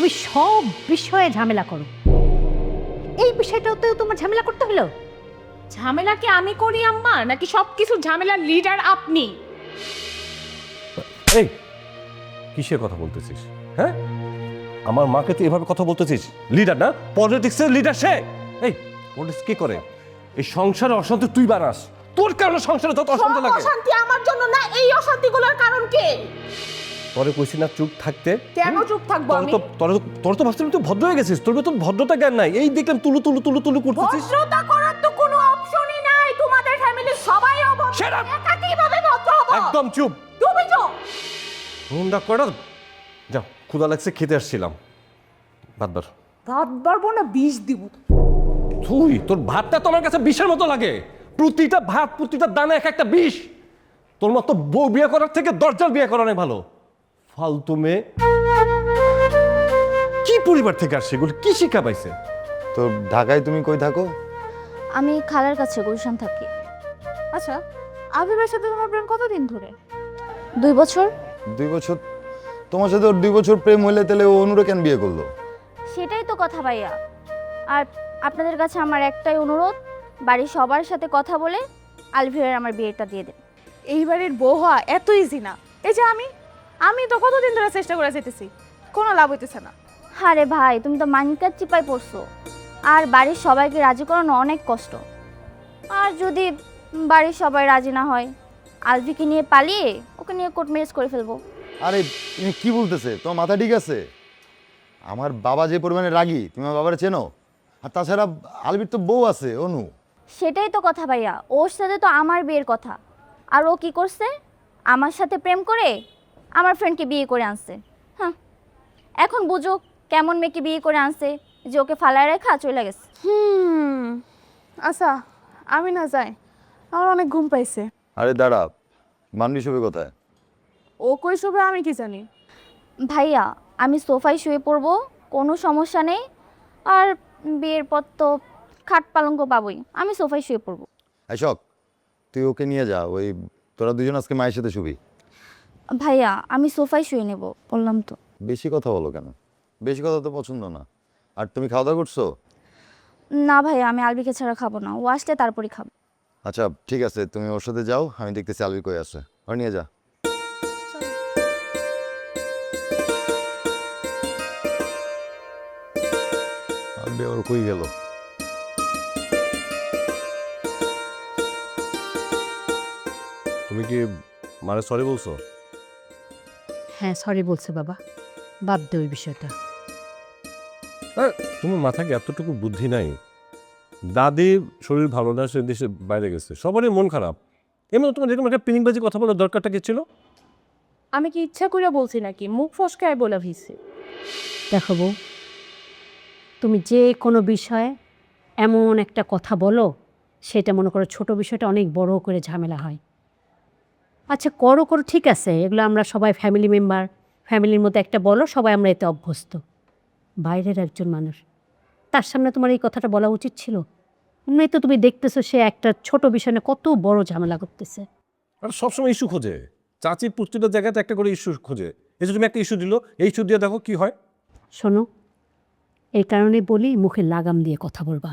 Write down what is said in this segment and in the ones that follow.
তুমি সব বিষয়ে ঝামেলা করো, এই বিষয়টাতেও তোমার ঝামেলা করতে হলো? ঝামেলা কি আমি করি আম্মা, নাকি সবকিছু ঝামেলার লিডার আপনি? এই কিসের কথা বলতেছিস? হ্যাঁ, আমার মাকে তুই এভাবে কথা বলতেছিস? লিডার না, পলিটিক্সের লিডার সে। এই পলিটিক্স কি করে? এই সংসারে অশান্তি তুই বানাস, তোর কারণে সংসারে যত অশান্তি লাগে। অশান্তি আমার জন্য না, এই অশান্তিগুলোর কারণ কে? তোরে কইছি না চুপ থাকতে? কেন চুপ থাকবো আমি? তোর তো ভাবছিলাম তুই ভদ্র হয়ে গেছিস, তোর তো ভদ্রতা জ্ঞান নাই। এই দেখলাম তুলু তুলু তুলু তুলু করতেছিস। ভদ্রতা করার তো কোনো অপশনই নাই, তোমাদের ফ্যামিলির সবাই অভদ্র। Shut up! একা কিভাবে ভদ্র হবো? একদম চুপ। তুমি চুপ। হুন্ডা করা যাও, ক্ষুধা লাগছে, খেতে আসছিলাম। ভাত বার। ভাত বাড়বো না, বিষ দিব। তুই তোর ভাতটা তো আমার কাছে বিষের মতো লাগে। প্রতিটা ভাত, প্রতিটা দানা এক একটা বিষ। তোর মতো বউ বিয়ে করার থেকে দরজার বিয়ে করা অনেক ভালো। ফালতু মেয়ে। কি পরিবার থেকে আসছে এগুলো? কি শিক্ষা পাইছে? তো ঢাকায় তুমি কই থাকো? আমি খালার কাছে গুলশান থাকি। আচ্ছা, আবিবের সাথে তোমার প্রেম কতদিন ধরে? 2 বছর। 2 বছর? তোমার সাথে ওর 2 বছর প্রেম হইলে তাহলে ও অনুরে কেন বিয়ে করলো? সেটাই তো কথা ভাইয়া। আর আপনাদের কাছে আমার একটাই অনুরোধ, বাড়ির সবার সাথে কথা বলে আলভিরের আমার বিয়েটা দিয়ে দেন। এই বাড়ির বউ হওয়া এত ইজি না। এই যে আমি তো কতদিন ধরে চেষ্টা করে যেতেছি, কোনো লাভ হইতেছে না। আরে ভাই, তুমি তো মানিকার চিপায় পড়ছো। আর বাড়ির সবাইকে রাজি করানো অনেক কষ্ট। আর যদি বাড়ির সবাই রাজি না হয়, আলভিকে নিয়ে পালিয়ে ওকে নিয়ে কোর্ট ম্যারেজ করে ফেলবো। আরে তুমি কি বলতেছে? তোমার মাথা ঠিক আছে? আমার বাবা যে পরিমাণে রাগী, তুমি আমার বাবারে চেনো? আর তাছাড়া আলবির তো বউ আছে, অনু। সেটাই তো কথা ভাইয়া, ওর সাথে তো আমার বিয়ের কথা। আর ও কি করছে? আমার সাথে প্রেম করে আমার ফ্রেন্ডকে বিয়ে করে আনছে। হ্যাঁ, এখন বুঝো কেমন মেয়েকে বিয়ে করে আনছে, যে ওকে ফালায় রেখা চলে গেছে। আচ্ছা, আমি না যাই, আমার অনেক ঘুম পাইছে। আরে দাঁড়া, মানবি সবে কোথায়? ও কই শোবে আমি কি জানি। ভাইয়া, আমি সোফায় শুয়ে পড়বো, কোনো সমস্যা নেই। আর বিয়ের পর তো খাট পালঙ্ক পাবোই, আমি সোফায় শুয়ে পড়বো। শখ, তুই ওকে নিয়ে যা, ওই তোরা দুজন আজকে মায়ের সাথে শুবি। ভাইয়া, আমি সোফায় শুয়ে নেব বললাম তো। বেশি কথা বলো কেন? বেশি কথা তো পছন্দ না। আর তুমি খাওয়া দাওয়া করছো? না ভাইয়া, আমি আলবিকে ছাড়া খাবো না, ও আসলে তারপরই খাবো। আচ্ছা ঠিক আছে, তুমি ওর সাথে যাও, আমি দেখতেছি আলবি কই আছে। ওর নিয়ে যা। আলবি ওর কই গেল? তুমি কি মানে সরি বলছো? হ্যাঁ, সরি বলছে বাবা, বাদ দে ওই বিষয়টা। তোমার মাথায় কি এতটুকু বুদ্ধি নাই? দাদি শরীর ভালো না, সে দেশে বাইরে গেছে, সবারই মন খারাপ। এমন তোমার যেরকম একটা পিনিংবাজি কথা বলার দরকারটা কি ছিল? আমি কি ইচ্ছা করে বলছি নাকি মুখ ফসকায় বলে ভিছি? দেখো বউ, তুমি যে কোনো বিষয়ে এমন একটা কথা বলো, সেটা মনে করো ছোট বিষয়টা অনেক বড় করে ঝামেলা হয়। আচ্ছা করো করো, ঠিক আছে, এগুলো আমরা সবাই ফ্যামিলি মেম্বার, ফ্যামিলির মধ্যে একটা বলো, সবাই আমরা এতে অভ্যস্ত। বাইরের একজন মানুষ, তার সামনে তোমার এই কথাটা বলা উচিত ছিল? এমনি তো তুমি দেখতেছো সে একটা ছোট বিষয় নিয়ে কত বড় ঝামেলা করতেছে। আর সবসময় ইস্যু খোঁজে। চাচির প্রতিটা জায়গাতে একটা করে ইস্যু খোঁজে। এই যে তুমি একটা ইস্যু দিল, এই ইস্যু দিয়ে দেখো কি হয়। শোনো, এই কারণে বলি মুখে লাগাম দিয়ে কথা বলবা,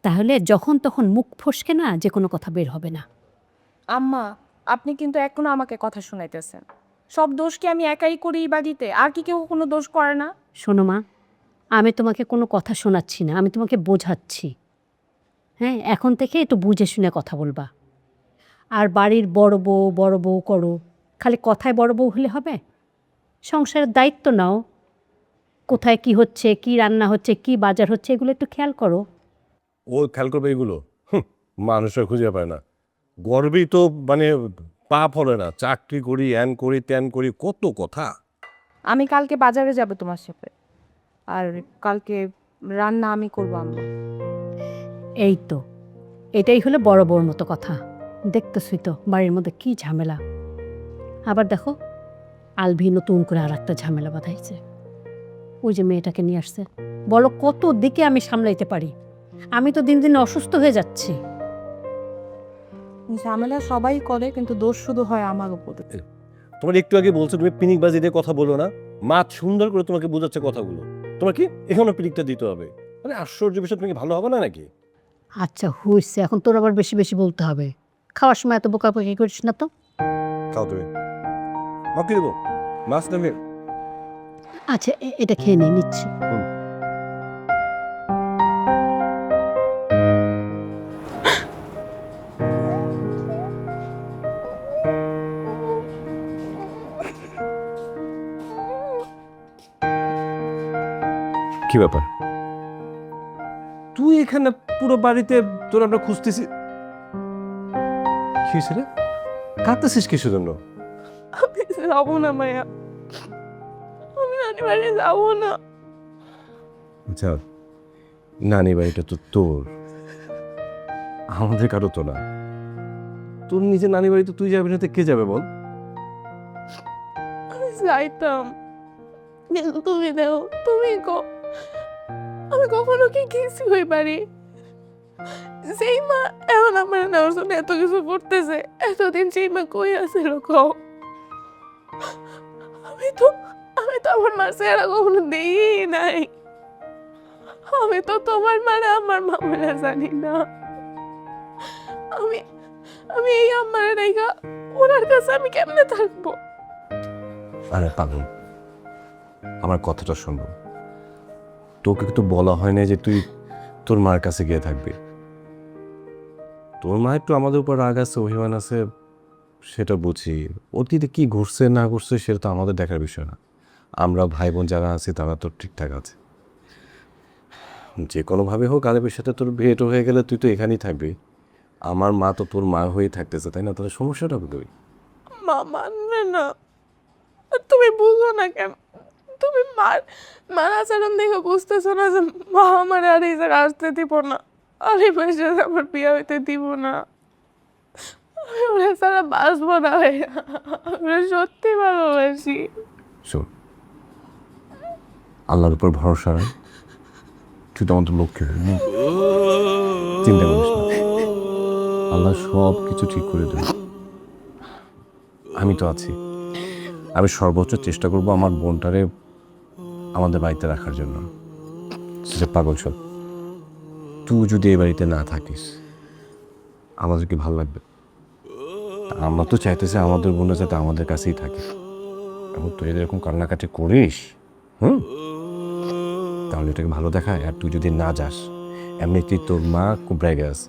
তাহলে যখন তখন মুখ ফসকে না যে কোনো কথা বের হবে না। আম্মা, আপনি কিন্তু এখনো আমাকে কথা শুনাইতেছেন। সব দোষ কি আমি একাই করি এই বাড়িতে? আর কি কেউ কোনো দোষ করে না? শোনো মা, আমি তোমাকে কোনো কথা শোনাচ্ছি না, আমি তোমাকে বোঝাচ্ছি। হ্যাঁ, এখন থেকে একটু বুঝে শুনে কথা বলবা। আর বাড়ির বড় বউ করো, খালি কথায় বড় বউ হলে হবে? সংসারের দায়িত্ব নাও। কোথায় কি হচ্ছে, কি রান্না হচ্ছে, কি বাজার হচ্ছে, এগুলো একটু খেয়াল করো। ও খেয়াল করবে এগুলো? মানুষরা খুঁজে পায় না। গর্বেই তো মানে পাপ হলে না, চাকরি করি, অ্যান করি, ত্যান করি, কত কথা। আমি কালকে বাজারে যাব তোমার সাথে, আর কালকে রান্না আমি করবো আম্মা। এই তো, এটাই হলো বড় বউর মতো কথা। দেখতেছই তো বাড়ির মধ্যে কি ঝামেলা। আবার দেখো, আলভি নতুন করে আর একটা ঝামেলা বাঁধাইছে। ওই যে মেয়েটাকে নিয়ে আসছে, বলো কত দিকে আমি সামলাইতে পারি? আমি তো দিন দিন অসুস্থ হয়ে যাচ্ছি। ঝামেলা সবাই করে, কিন্তু দোষ শুধু হয় আমার উপরে। তোমার একটু আগে বলছো তুমি পিনিকবাজি দিয়ে কথা বলো না। মা সুন্দর করে তোমাকে বোঝাচ্ছে কথাগুলো, তোমার কি এখনো পিরিকটা দিতে হবে? আরে আশ্চর্য বিষয়, তুমি কি ভালো হবে না নাকি? আচ্ছা হয়েছে, এখন তোর আবার বেশি বেশি বলতে হবে। খাওয়ার সময় এত বোকাবোকি করিস না তো। খাও তুমি। মা কি দেবো? মাছ নেবে? আচ্ছা এটা খেয়ে নিয়ে নিচ্ছি। কি ব্যাপার? তুই এখানে পুরো বাড়িতে তোর আমরা খুঁজতেছি, কি হয়েছে রে? কাঁদতেছিস কিসের জন্য? আমি যাবো না মায়া, আমি নানি বাড়ি যাবো না। আচ্ছা, নানি বাড়িটা তো তোর, আমাদের কারো তো না। তোর নিজের নানি বাড়িতে তুই যাবি না তো কে যাবে বল? আমি যাইতাম, কিন্তু তুমি দেও, তুমি কো আমি কখনো কি গেছি ওই বাড়ি? সেই মা এখন আমার নেওয়ার জন্য এত কিছু করতেছে, এতদিন সেই মা কই আছিল কও? আমি তো আমার মার চেহারা কখনো দেখি নাই। আমি তো তোমার মানে আমার মামারা জানি না। আমি আমি এই আমার রেখা ওনার কাছে আমি কেমনে থাকবো? আরে পাগল, আমার কথাটা শোনো। তোকে তো বলা হয় না যে তুই তোর মার কাছে গিয়ে থাকবি। তোর মা একটু আমাদের উপর রাগ আছে, অভিমান আছে, সেটা বুঝি। অতীতে কি ঘুরছে না ঘুরছে সেটা তো আমাদের দেখার বিষয় না। আমরা ভাই বোন যারা আছি তারা তো ঠিকঠাক আছে। যে কোনোভাবে হোক আলেপের সাথে তোর ভেট হয়ে গেলে তুই তো এখানেই থাকবি। আমার মা তো তোর মা হয়েই থাকতেছে, তাই না? তাহলে সমস্যাটা কোথায়? মা মানবে না। তুমি বুঝো না কেন? তুমি মার আচরণ দেখে বুঝতেছো না যে মা আমার আর এই জায়গায় আসতে দিব না, আর এই বয়সে আমার বিয়ে হইতে দিব না। আমি ওরা ছাড়া বাঁচবো না ভাইয়া। আমরা সত্যি ভালোবাসি। শোন, আল্লাহর উপর ভরসা রাখ। তুই তো আমাদের লক্ষ্য, চিন্তা করিস না, আল্লাহ সব কিছু ঠিক করে দেবে। আমি তো আছি, আমি সর্বোচ্চ চেষ্টা করব আমার বোনটারে আমাদের বাড়িতে রাখার জন্য। সেটা পাগল সব। তুই যদি এই বাড়িতে না থাকিস আমাদের কি ভালো লাগবে? আমরা তো চাইতেছি আমাদের বোনটা যাতে আমাদের কাছেই থাকে। এবং তুই এরকম কান্নাকাটি করিস, তাহলে এটাকে ভালো দেখায়। আর তুই যদি না যাস, এমনিতেই তোর মা খুব রেগে আছে।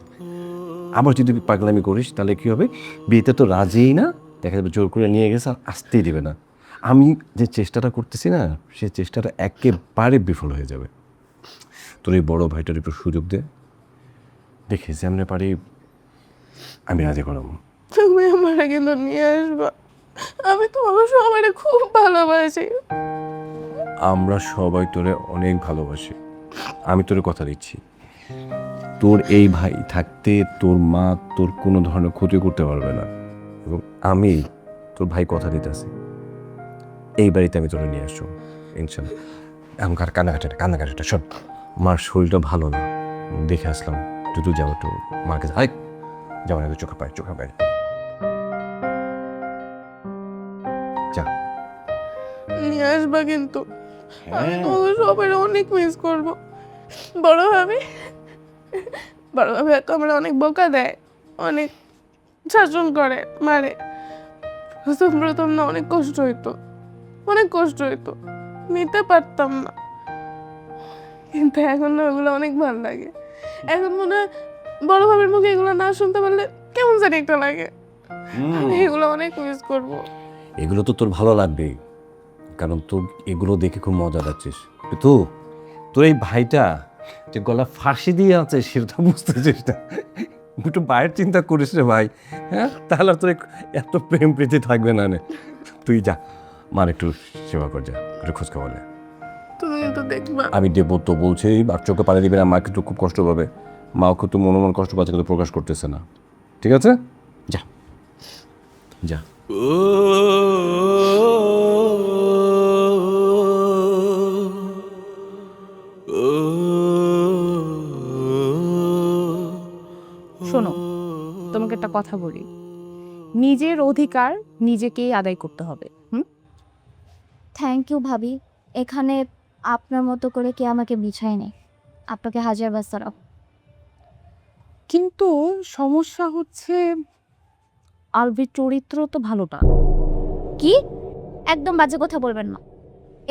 আবার যদি পাগলামি করিস তাহলে কি হবে? বিয়েতে তো রাজিই না, দেখা যাবে জোর করে নিয়ে গেছে, আর আসতেই দিবে না। আমি যে চেষ্টাটা করতেছি না, সে চেষ্টাটা একেবারে বিফল হয়ে যাবে। তোর এই বড় ভাইটার একটু সুযোগ দে, দেখে যেমনে পারি আমি রাজি করাবো। তুমি আমার কিন্তু নিয়ে আসবা। আমি তোমাকে সবাই খুব ভালোবাসি। আমরা সবাই তোরে অনেক ভালোবাসি। আমি তোরে কথা দিচ্ছি, তোর এই ভাই থাকতে তোর মা তোর কোনো ধরনের ক্ষতি করতে পারবে না। এবং আমি তোর ভাই কথা দিতেছি, এই বাড়িতে আমি তোরে নিয়ে আসবো ইনশাল্লাহ। এখনকার কান্নাকাটিটা সব, মার শরীরটা ভালো না, দেখে আসলাম। তুই যাবো একটু মার কাছে, হাই যাবো না, চোখে পায় যা। নিয়ে আসবা কিন্তু। আমি তোমাকে সবাই অনেক মিস করবো। বড় ভাবি তো আমার অনেক বকা দেয়, অনেক শাসন করে, মারে। প্রথম না অনেক কষ্ট হইতো, নিতে পারতাম না। কিন্তু এখন না ওগুলো অনেক ভালো লাগে। এখন মনে হয় বড় ভাবির মুখে এগুলো না শুনতে পারলে কেমন জানি একটা লাগে। আমি এগুলো অনেক মিস করবো। এগুলো তো তোর ভালো লাগবেই, কারণ তোর এগুলো দেখে খুব মজা পাচ্ছিস। কিন্তু তোর এই ভাইটা যে গলা ফাঁসি দিয়ে আছে সেটা বুঝতেছিস না। একটু বাইরের চিন্তা করিস রে ভাই, হ্যাঁ? তাহলে তোর এত প্রেম প্রীতি থাকবে না নে। তুই যা, মার একটু সেবা কর, যা একটু খোঁজ খবর নে। তুমি কিন্তু দেখবা। আমি দেবো তো বলছি, আর চোখে পানি দিবে না, মা কিন্তু খুব কষ্ট পাবে। মাও কিন্তু মনোমন কষ্ট পাচ্ছে কিন্তু প্রকাশ করতেছে না। ঠিক আছে, যা যা। শোনো, তোমাকে একটা কথা বলি, নিজের অধিকার নিজেকেই আদায় করতে হবে। থ্যাংক ইউ ভাবি, এখানে আপনার মতো করে কে আমাকে বিছায়নি। আপনাকে হাজার বার সালাম। কিন্তু সমস্যা হচ্ছে আলভির চরিত্র তো ভালো না। কি? একদম বাজে কথা বলবেন না।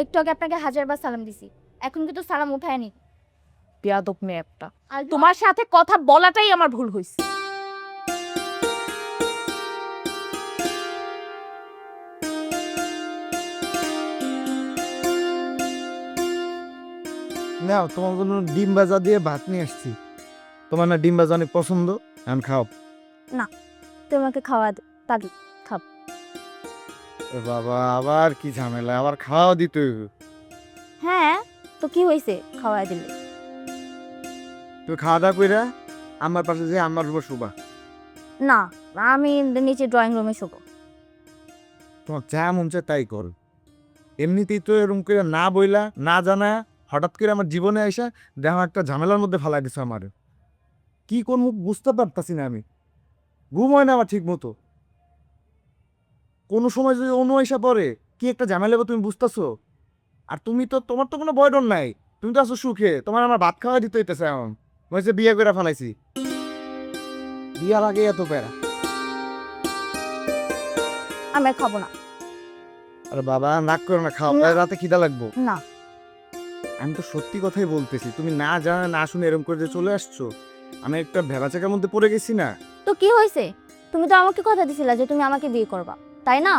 একটু আগে আপনাকে হাজার বার সালাম দিছি, এখন কিন্তু সালাম উঠায়নি। বেয়াদব মেয়ে একটা। আর তোমার সাথে কথা বলাটাই আমার ভুল হয়েছে। নাও তোমার জন্য ডিম ভাজা দিয়ে ভাত নিয়ে আসছি। তোমার না ডিম ভাজা অনেক পছন্দ, এখন খাও। তোমাকে খাওয়া তাগি খাব। এ বাবা, আবার কি ঝামেলা, আবার খাওয়া দিতে হইবে। হ্যাঁ, তো কি হয়েছে খাওয়া দিলে? তুমি খাওয়া দাওয়া কইরা আমার পাশে যে আমার উপর শুবা। না, আমি নিচে ড্রয়িং রুমে শোবো। তোমার যা মন চায় তাই কর। এমনিতেই তো এরকম করে না বইলা না জানা হঠাৎ করে আমার জীবনে আইসা দেখো একটা ঝামেলার মধ্যে ফেলাই দিছো আমার। কি কোন মুখ বুঝতে পারতাছি না আমি। ঘুম হয় না আমার ঠিক মতো। কোনো সময় যদি অন্য আইসা পড়ে কি একটা ঝামেলা হবে তুমি বুঝতেছো? আর তুমি তো, তোমার তো কোনো বয়ডন নাই, তুমি তো আছো সুখে, তোমার আমার ভাত খাওয়া দিতে হইতেছে এখন। মনে হচ্ছে বিয়ে করে ফেলাইছি। বিয়ার আগে এত প্যারা। আমি আর খাবো না। আরে বাবা নাক করো না, খাও, না। রাতে খিদা লাগবো। না, আমি তো সত্যি কথাই বলতেছি, তুমি না জানা না শুনে এরকম করে যে চলে আসছো, আমি একটা ভেবাচাকার মধ্যে পড়ে গেছি না। তো কি হয়েছে? তুমি তো আমাকে কথা দিছিলা যে তুমি আমাকে বিয়ে করবা, তাই না?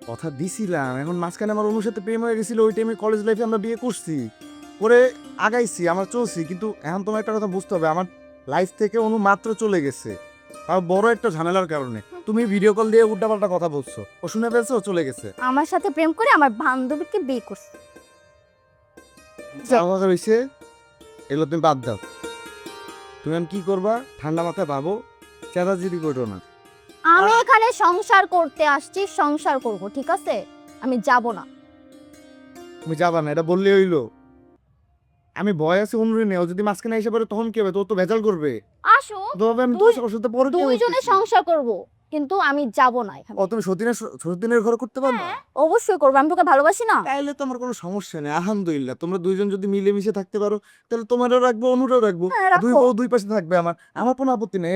কথা দিছিলাম, এখন মাঝখানে আমার অনুর সাথে প্রেম হয়ে গেছিল, ওই টাইমে কলেজ লাইফে আমরা বিয়ে করছি, করে আগাইছি, আমরা চলছি, কিন্তু এখন তোমার একটা কথা বুঝতে হবে, আমার লাইফ থেকে অনু মাত্র চলে গেছে, আর বড় একটা ঝামেলার কারণে। তুমি ভিডিও কল দিয়ে উল্টাপাল্টা কথা বলছো, ও শুনে ফেলছে, ও চলে গেছে। আমার সাথে প্রেম করে আমার বান্ধবীকে বিয়ে করছে। আমার কথা হয়েছে, এগুলো তুমি বাদ দাও। তুমি এখন কি করবা ঠান্ডা মাথায় ভাবো, চেঁচাচিড়ি করো না। আমি এখানে সংসার করতে আসছি, সংসার করব, ঠিক আছে? আমি যাব না। তুমি যাবা না এটা বললে হইলো? আমি ভয় আছে অনুরে নেও, যদি মাঝখানে এসে পড়ে তখন কি হবে? তো তো ভেজাল করবে। আসো, তো ভাবে আমি দুই- তোমার সাথে পরে দুইজনে সংসার করব, কিন্তু আমি যাব না এখানে। ও তুমি সতীনের ঘর করতে পারবে? হ্যাঁ, অবশ্যই করবো, আমি তোকে ভালোবাসি না। তাইলে তো আমার কোনো সমস্যা নেই, আলহামদুলিল্লাহ। তোমরা দুইজন যদি মিলেমিশে থাকতে পারো তাহলে তোমারও রাখবো, অনুরও রাখবো, হ্যাঁ, রাখো। দুই বউ দুই পাশে থাকবে, আমার কোনো আপত্তি নেই।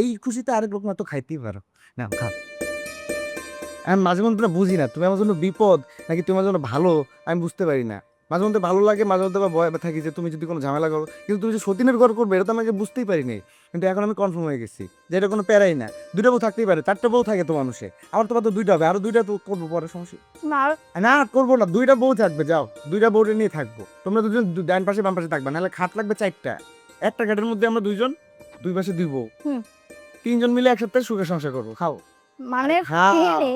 এই খুশিতে আরেক লোক না তো খাইতেই পারো না, খাও। আমি মাঝে মধ্যে না বুঝি না তুমি আমার জন্য বিপদ নাকি তুমি আমার জন্য ভালো, আমি বুঝতে পারি না। মাঝে মধ্যে ভালো লাগে, মাঝে মধ্যে আবার ভয় থাকি যে তুমি যদি কোনো ঝামেলা করো, কিন্তু তুমি যে সতীনের ঘর করবে এটা তো আমাকে বুঝতেই পারিনি। কিন্তু এখন আমি কনফার্ম হয়ে গেছি যে এটা কোনো প্যারাই না। দুইটা বউ থাকতেই পারে, চারটা বউ থাকে তো মানুষে, আমার তোমার তো দুইটা হবে, আরো দুইটা তো করবো পরে, সমস্যা না, না করবো না। দুইটা বউ থাকবে, যাও দুইটা বউরে নিয়ে থাকবো। তোমরা দুজন ডান পাশে বাম পাশে থাকবে, নাহলে খাট লাগবে চারটা, একটা খাটের মধ্যে আমরা দুইজন, দুই পাশে দুই বউ, হুম। তিনজন মিলে একসাথে সুখে সংসার করবো। খাও, মানে হ্যাঁ। খেলে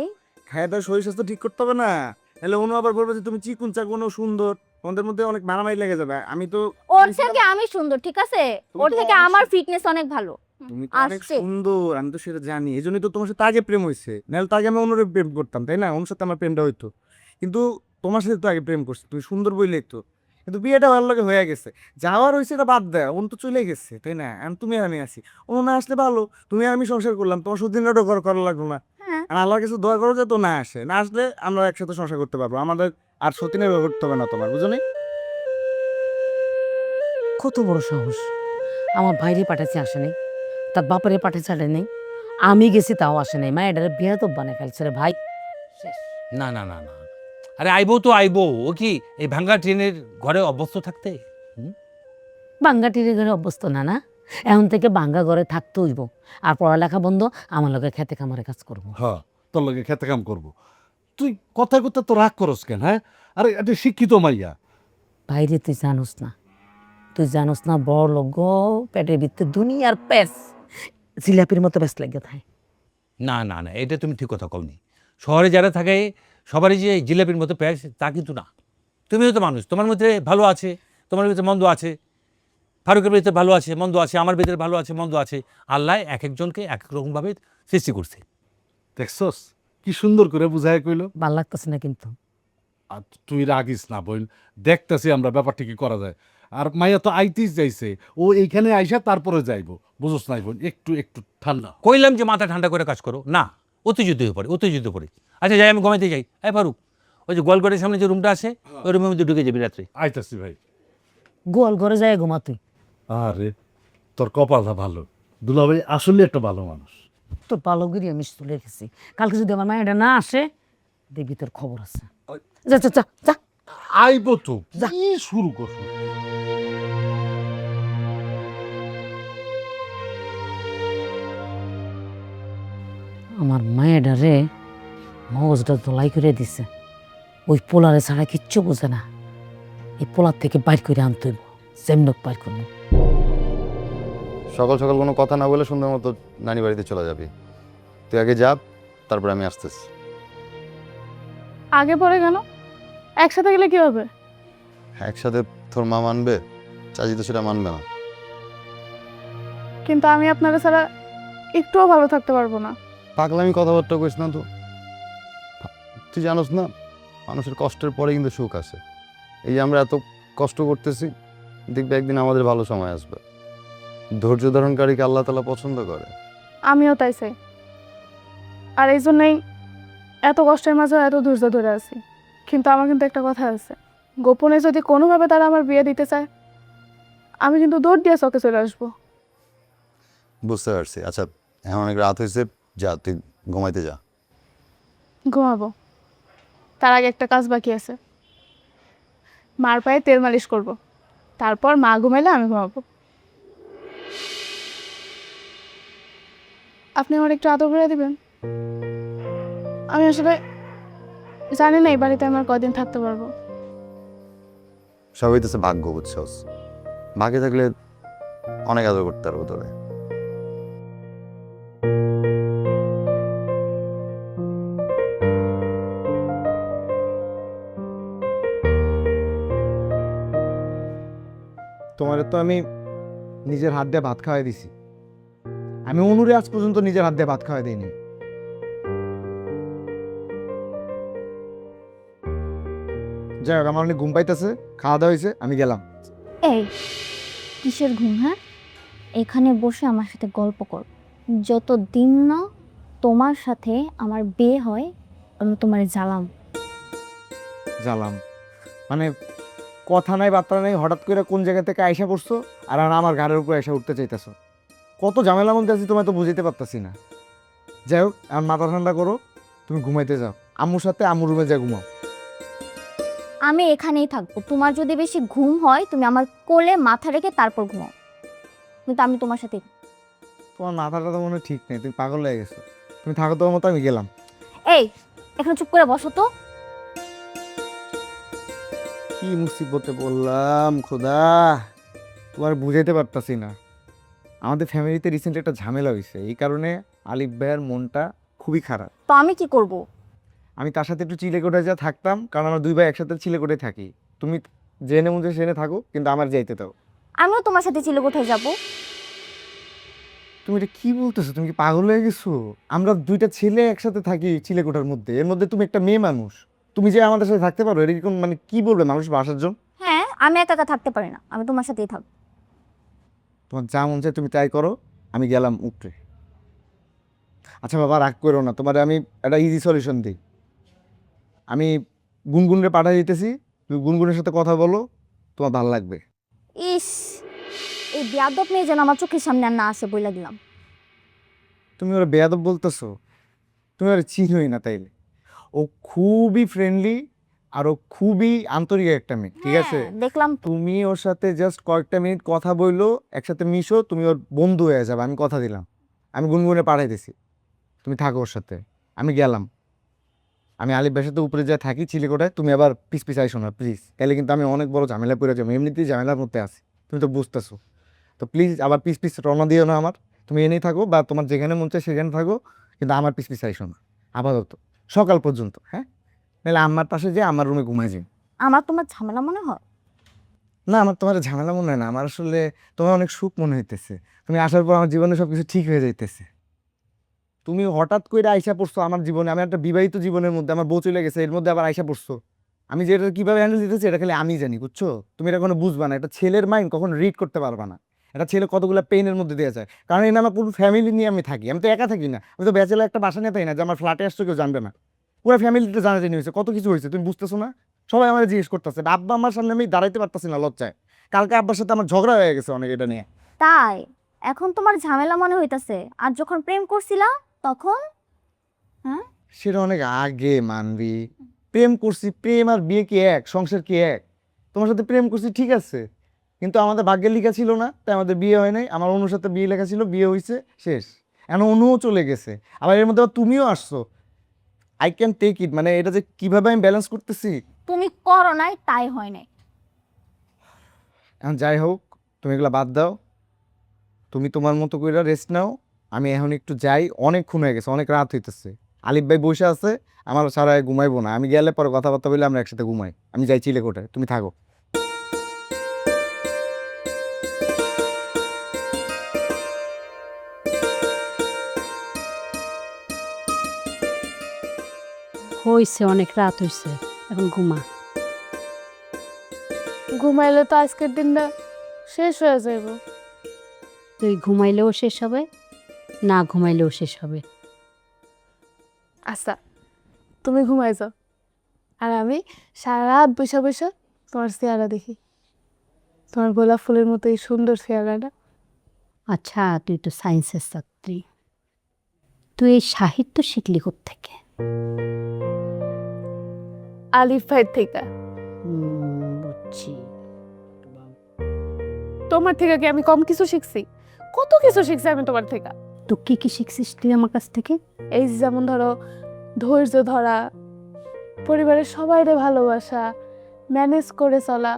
খায় দাওয়া শরীর স্বাস্থ্য ঠিক করতে হবে না, নাহলে অনু আবার বলবে যে তুমি চিকুন চাকুন ও সুন্দর, তোমাদের মধ্যে অনেক মারামারি লেগে যাবে। আমি তো ওর থেকে আমি সুন্দর, ঠিক আছে? তুমি ওর তো থেকে অবশ্যই- আমার ফিটনেস অনেক ভালো। তুমি তো অনেক আসছে। সুন্দর, আমি তো সেটা জানি, এই জন্যই তো তোমার সাথে আগে প্রেম হয়েছে, নাহলে তো আগে আমি অনুরে প্রেম করতাম, তাই না? অনুর সাথে আমার প্রেমটা হইতো, কিন্তু তোমার সাথে তো আগে প্রেম করছি, তুমি সুন্দর বইলেই তো। কিন্তু বিয়েটা ভালো লাগে হয়ে গেছে, যাওয়ার হয়েছে এটা বাদ দেয়, অনু তো চলে গেছে, তাই না? এখন তুমি আর আমি আছি, অনু না আসলে ভালো, তুমি আর আমি সংসার করলাম, তোমার সুদিনটা করা লাগলো না। হ্যাঁ, আর আল্লাহর কাছে দোয়া করো যে তো না আসে, না আসলে আমরা একসাথে সংসার করতে পারবো, আমাদের আর সতীনের ব্যবহার করতে হবে না তোমার, বুঝো নি? কত বড় সাহস! আমার ভাইরে পাঠাচ্ছে আসে নাই, তার বাপারে পাঠাচ্ছে আটে নেই, আমি গেছি তাও আসে নাই। মা এটারে বিয়ে তো বানায় ফেলছে রে ভাই। শেষ। না না না না, আরে আইবো তো আইবো, ও কি এই ভাঙ্গা ট্রেনের ঘরে অভ্যস্ত থাকতে? বাঙ্গা টিরে ঘরে অভ্যস্ত না, না এখন থেকে বাঙ্গা ঘরে থাকতে হইব, আর পড়ালেখা বন্ধ, আমার লগে খেতে খামারে কাজ করবো। হ্যাঁ, তোর লগে খেতে কাম করবো। তুই কথায় কথা তো রাগ করস কেন? হ্যাঁ, আরে এটা শিক্ষিত মাইয়া। বাইরে তুই জানোস না, তুই জানোস না, বড় লোক গো, পেটের ভিতরে দুনিয়ার পেস জিলাপির মতো ব্যস্ত লাগে থাকে। না না না, এটা তুমি ঠিক কথা কওনি। শহরে যারা থাকে সবারই যে জিলাপির মতো প্যাস তা কিন্তু না। তুমিও তো মানুষ, তোমার মধ্যে ভালো আছে, তোমার ভিতরে মন্দ আছে, ফারুকের ভিতরে ভালো আছে মন্দ আছে, আমার ভিতরে ভালো আছে মন্দ আছে। আল্লাহ এক একজনকে এক এক রকমভাবে সৃষ্টি করছে। দেখছস কি সুন্দর করে বুঝায় কইলো। ভাল লাগতেছে না কিন্তু। আর তুই রাগিস না বোন, দেখতেছি আমরা ব্যাপারটা কি করা যায়। আর মাইয়া তো আইতিস যাইছে, ও এইখানে আইসা তারপরে যাইবো, বুঝোস নাই বোন? একটু একটু ঠান্ডা। কইলাম যে মাথা ঠান্ডা করে কাজ করো, না উত্তেজিত হয়ে পড়ে, উত্তেজিত পড়ে। আচ্ছা যাই, আমি ঘুমাইতে যাই। এই ফারুক, ওই যে গোয়ালঘরের সামনে যে রুমটা আছে ওই রুমের মধ্যে ঢুকে যাবি রাত্রে। আইতাছি ভাই। গোয়াল ঘরে যায় ঘুমা তুই। আরে তোর কপালটা ভালো, দুলাভাই আসলে একটা ভালো মানুষ। তোর পালগিরি আমি তুলে রেখেছি, কালকে যদি আমার মায়েরা না আসে দেখবি তোর খবর আছে। যা যা যা যা। আইবো তো, কি শুরু করছো? আমার মায়েরা রে মগজটা ধোলাই করে দিছে, ওই পোলারে ছাড়া কিচ্ছু বোঝে না। এই পোলার থেকে বাইর করে আনতে হইব, যেমনক বাইর করবো। সকাল সকাল কোনো কথা না বলে সুন্দর মতো নানি বাড়িতে চলে যাবি। তুই আগে যা, তারপর আমি আসতেছি। আগে পরে কেন? একসাথে গেলে কি হবে? একসাথে তোর মা মানবে? চাচি তো সেটা মানবে না। কিন্তু আমি আপনারা ছাড়া একটুও ভালো থাকতে পারবো না। পাগলামি কথাবার্তা কইস না তো। তুই জানোস না, মানুষের কষ্টের পরে কিন্তু সুখ আসে। এই যে আমরা এত কষ্ট করতেছি, দেখবে একদিন আমাদের ভালো সময় আসবে। ধৈর্য ধারণকারীকে আল্লাহ তাআলা পছন্দ করে। আমিও তাই চাই, আর এই জন্যই এত কষ্টের মাঝে এত ধৈর্য ধরে আছি। কিন্তু আমার কিন্তু একটা কথা আছে, গোপনে যদি কোনোভাবে তারা আমার বিয়ে দিতে চায়, আমি কিন্তু দৌড় দিয়ে চকে চলে আসবো। বুঝতে পারছি। আচ্ছা, এখন অনেক রাত হয়েছে, যা তুই ঘুমাইতে যা। ঘুমাবো, তার আগে একটা কাজ বাকি আছে। মার পায়ে তেল মালিশ করব, তারপর মা ঘুমাইলে আমি ঘুমাবো। আপনি আমার একটু আদর করে দিবেন? আমি আসলে জানি না এই বাড়িতে আমার কদিন থাকতে পারবো। সব হইতেছে ভাগ্য, বুঝছস? ভাগ্যে থাকলে অনেক আদর করতে পারবো তোরে। তোমারে তো আমি নিজের হাত দিয়ে ভাত খাওয়াই দিছি, আমি অনুরে আজ পর্যন্ত নিজের হাত দিয়ে ভাত খাওয়াই দিইনি। যাই হোক, আমার অনেক ঘুম পাইতেছে, খাওয়া দাওয়া হয়েছে, আমি গেলাম। এই কিসের ঘুম? হ্যাঁ, এখানে বসে আমার সাথে গল্প কর। যত দিন না তোমার সাথে আমার বিয়ে হয় আমি তোমার জ্বালাম। জ্বালাম মানে কথা নাই বার্তা নাই, হঠাৎ করে কোন জায়গা থেকে আইসা পড়ছো আর আমার ঘাড়ের উপর এসে উঠতে চাইতেছো। কত ঝামেলার মধ্যে আছি তোমায় তো বুঝাইতে পারতাছি না। যাই হোক, আমার মাথা ঠান্ডা করো, তুমি ঘুমাইতে যাও, আম্মুর সাথে আম্মুর রুমে যা ঘুমাও। আমি এখানেই থাকবো। তোমার যদি বেশি ঘুম হয় তুমি আমার কোলে মাথা রেখে তারপর ঘুমাও, কিন্তু আমি তোমার সাথে। তোমার মাথাটা তো মনে হয় ঠিক নেই, তুমি পাগল হয়ে গেছো। তুমি থাকো তোমার মতো, আমি গেলাম। এই এখানে চুপ করে বসো তো। কি মুসিবতে বললাম খোদা, তোমার বুঝাইতে পারতাছি না। আমাদের ফ্যামিলিতে রিসেন্টলি একটা ঝামেলা হয়েছে, এই কারণে আলিফ ভাইয়ের মনটা খুবই খারাপ। তো আমি কি করব? আমি তার সাথে একটু চিলেকোঠায় যা থাকতাম, কারণ আমরা দুই ভাই একসাথে চিলেকোঠায় থাকি। তুমি জেনে মুঝে সেনে থাকো, কিন্তু আমার যাইতে দাও। আমিও তোমার সাথে চিলেকোঠায় যাব। তুমি এটা কি বলতেছো? তুমি কি পাগল হয়ে গেছো? আমরা দুইটা ছেলে একসাথে থাকি চিলেকোঠার মধ্যে, এর মধ্যে তুমি একটা মেয়ে মানুষ, তুমি যে আমাদের সাথে থাকতে পারো এরকম মানে কি বলবে মানুষ বাসার জন্য? হ্যাঁ, আমি একা একা থাকতে পারি না, আমি তোমার সাথেই থাকবো। তোমার যা মন চায় তুমি তাই করো, আমি গেলাম উপরে। আচ্ছা বাবা, রাগ করো না, তোমার আমি একটা ইজি সলিউশন দিই। আমি গুনগুনরে পাঠিয়ে দিতেছি, তুমি গুনগুনের সাথে কথা বলো, তোমার ভালো লাগবে। ইস, এই বেয়াদব মেয়ে যেন আমার চোখের সামনে আর না আসে বইলা দিলাম। তুমি ওরা বেয়াদব বলতেছো? তুমি ওরা চিনোই না তাইলে। ও খুবই ফ্রেন্ডলি আর ও খুবই আন্তরিক একটা মেয়ে, ঠিক আছে? হ্যাঁ, দেখলাম তো। তুমি ওর সাথে জাস্ট কয়েকটা মিনিট কথা বললো, একসাথে মিশো, তুমি ওর বন্ধু হয়ে যাবে, আমি কথা দিলাম। আমি গুনগুনে পাঠাইতেছি, তুমি থাকো ওর সাথে। আমি গেলাম, আমি আলিফ ভাইয়ের সাথে উপরে যা থাকি চিলেকোঠায়, তুমি আবার পিস পিস আইসো না প্লিজ, তাহলে কিন্তু আমি অনেক বড় ঝামেলা পড়ে যাবো। এমনিতেই ঝামেলার মধ্যে আছি, তুমি তো বুঝতেছো। তো প্লিজ আবার পিস পিস রওনা দিও না আমার, তুমি এনেই থাকো বা তোমার যেখানে মন চায় সেখানে থাকো, কিন্তু আমার পিস পিস আইসো না আপাতত, সকাল পর্যন্ত। হ্যাঁ, নাহলে আমার পাশে যে আমার রুমে ঘুমাই যাই। আমার তোমার ঝামেলা মনে হয়? না, আমার তোমার ঝামেলা মনে হয় না, আমার আসলে তোমার অনেক সুখ মনে হইতেছে। তুমি আসার পর আমার জীবনে সব কিছু ঠিক হয়ে যাইতেছে। তুমি হঠাৎ করে আইসা পড়ছো আমার জীবনে, আমি একটা বিবাহিত জীবনের মধ্যে, আমার বউ চলে গেছে, এর মধ্যে আবার আইসা পড়ছো। আমি যেটা কীভাবে হ্যান্ডেল দিতেছি এটা খালি আমি জানি, বুঝছো? তুমি এটা কোনো বুঝবা না, একটা ছেলের মাইন্ড কখনো রিড করতে পারবা না। একটা ছেলে কতগুলো পেইনের মধ্যে দেওয়া যায়, কারণ এখানে আমার পুরো ফ্যামিলি নিয়ে আমি থাকি, আমি তো একা থাকি না, আমি তো ব্যাচেলার একটা বাসা নিয়ে থাকি না যে আমার ফ্ল্যাটে আসছো কেউ জানবে না। পুরো ফ্যামিলিতে জানাজানি হয়েছে, কত কিছু হয়েছে, তুমি বুঝতেছো না? সবাই আমার জিজ্ঞেস করতেছে, আব্বা আমার সামনে আমি দাঁড়াইতে পারতাছি না লজ্জায়। কালকে আব্বার সাথে আমার ঝগড়া হয়ে গেছে অনেক এটা নিয়ে। তাই এখন তোমার ঝামেলা মনে হইতাছে, আর যখন প্রেম করছিলা তখন? হ্যাঁ, সেটা অনেক আগে মানবি। প্রেম করছি, প্রেম আর বিয়ে কি এক? সংসার কি এক? তোমার সাথে প্রেম করছি ঠিক আছে, কিন্তু আমাদের ভাগ্যের লেখা ছিল না, তাই আমাদের বিয়ে হয় নাই। আমার অনুর সাথে বিয়ে লেখা ছিল, বিয়ে হয়েছে, শেষ। এখন অনুও চলে গেছে, আবার এর মধ্যে আবার তুমিও আসছো। আই ক্যান টেক ইট, মানে এটা যে কিভাবে আমি ব্যালেন্স করতেছি। তুমি করো নাই তাই হয় নাই। এখন যাই হোক, তুমি এগুলো বাদ দাও, তুমি তোমার মতো করে রেস্ট নাও। আমি এখন একটু যাই, অনেকক্ষণ হয়ে গেছে, অনেক রাত হইতেছে। আলিফ ভাই বসে আছে, আমার সারা ঘুমাইবো না। আমি গেলে পরে কথাবার্তা বলে আমরা একসাথে ঘুমাই। আমি যাই চিলেকোঠায়, তুমি থাকো। হয়েছে, অনেক রাত হয়েছে, এখন ঘুমা। ঘুমাইলে তো আজকের দিনটা শেষ হয়ে যাইব। তুই ঘুমাইলেও শেষ হবে, না ঘুমাইলেও শেষ হবে। আচ্ছা, তুমি ঘুমাই যাও, আর আমি সারা রাত বসে বসে তোমার চেহারা দেখি, তোমার গোলাপ ফুলের মতো এই সুন্দর চেহারাটা। আচ্ছা, তুই তো সায়েন্সের ছাত্রী, তুই এই সাহিত্য শিখলি কোত্থেকে? আলিফ ভাইয়ের থেকে। বুঝছি। তোমার থেকে কি আমি কম কিছু শিখছি? কত কিছু শিখছি আমি তোমার থেকে। তো কি কি শিখছিস তুই আমার কাছ থেকে? এই যে যেমন ধরো, ধৈর্য ধরা, পরিবারের সবাইরে ভালোবাসা, ম্যানেজ করে চলা,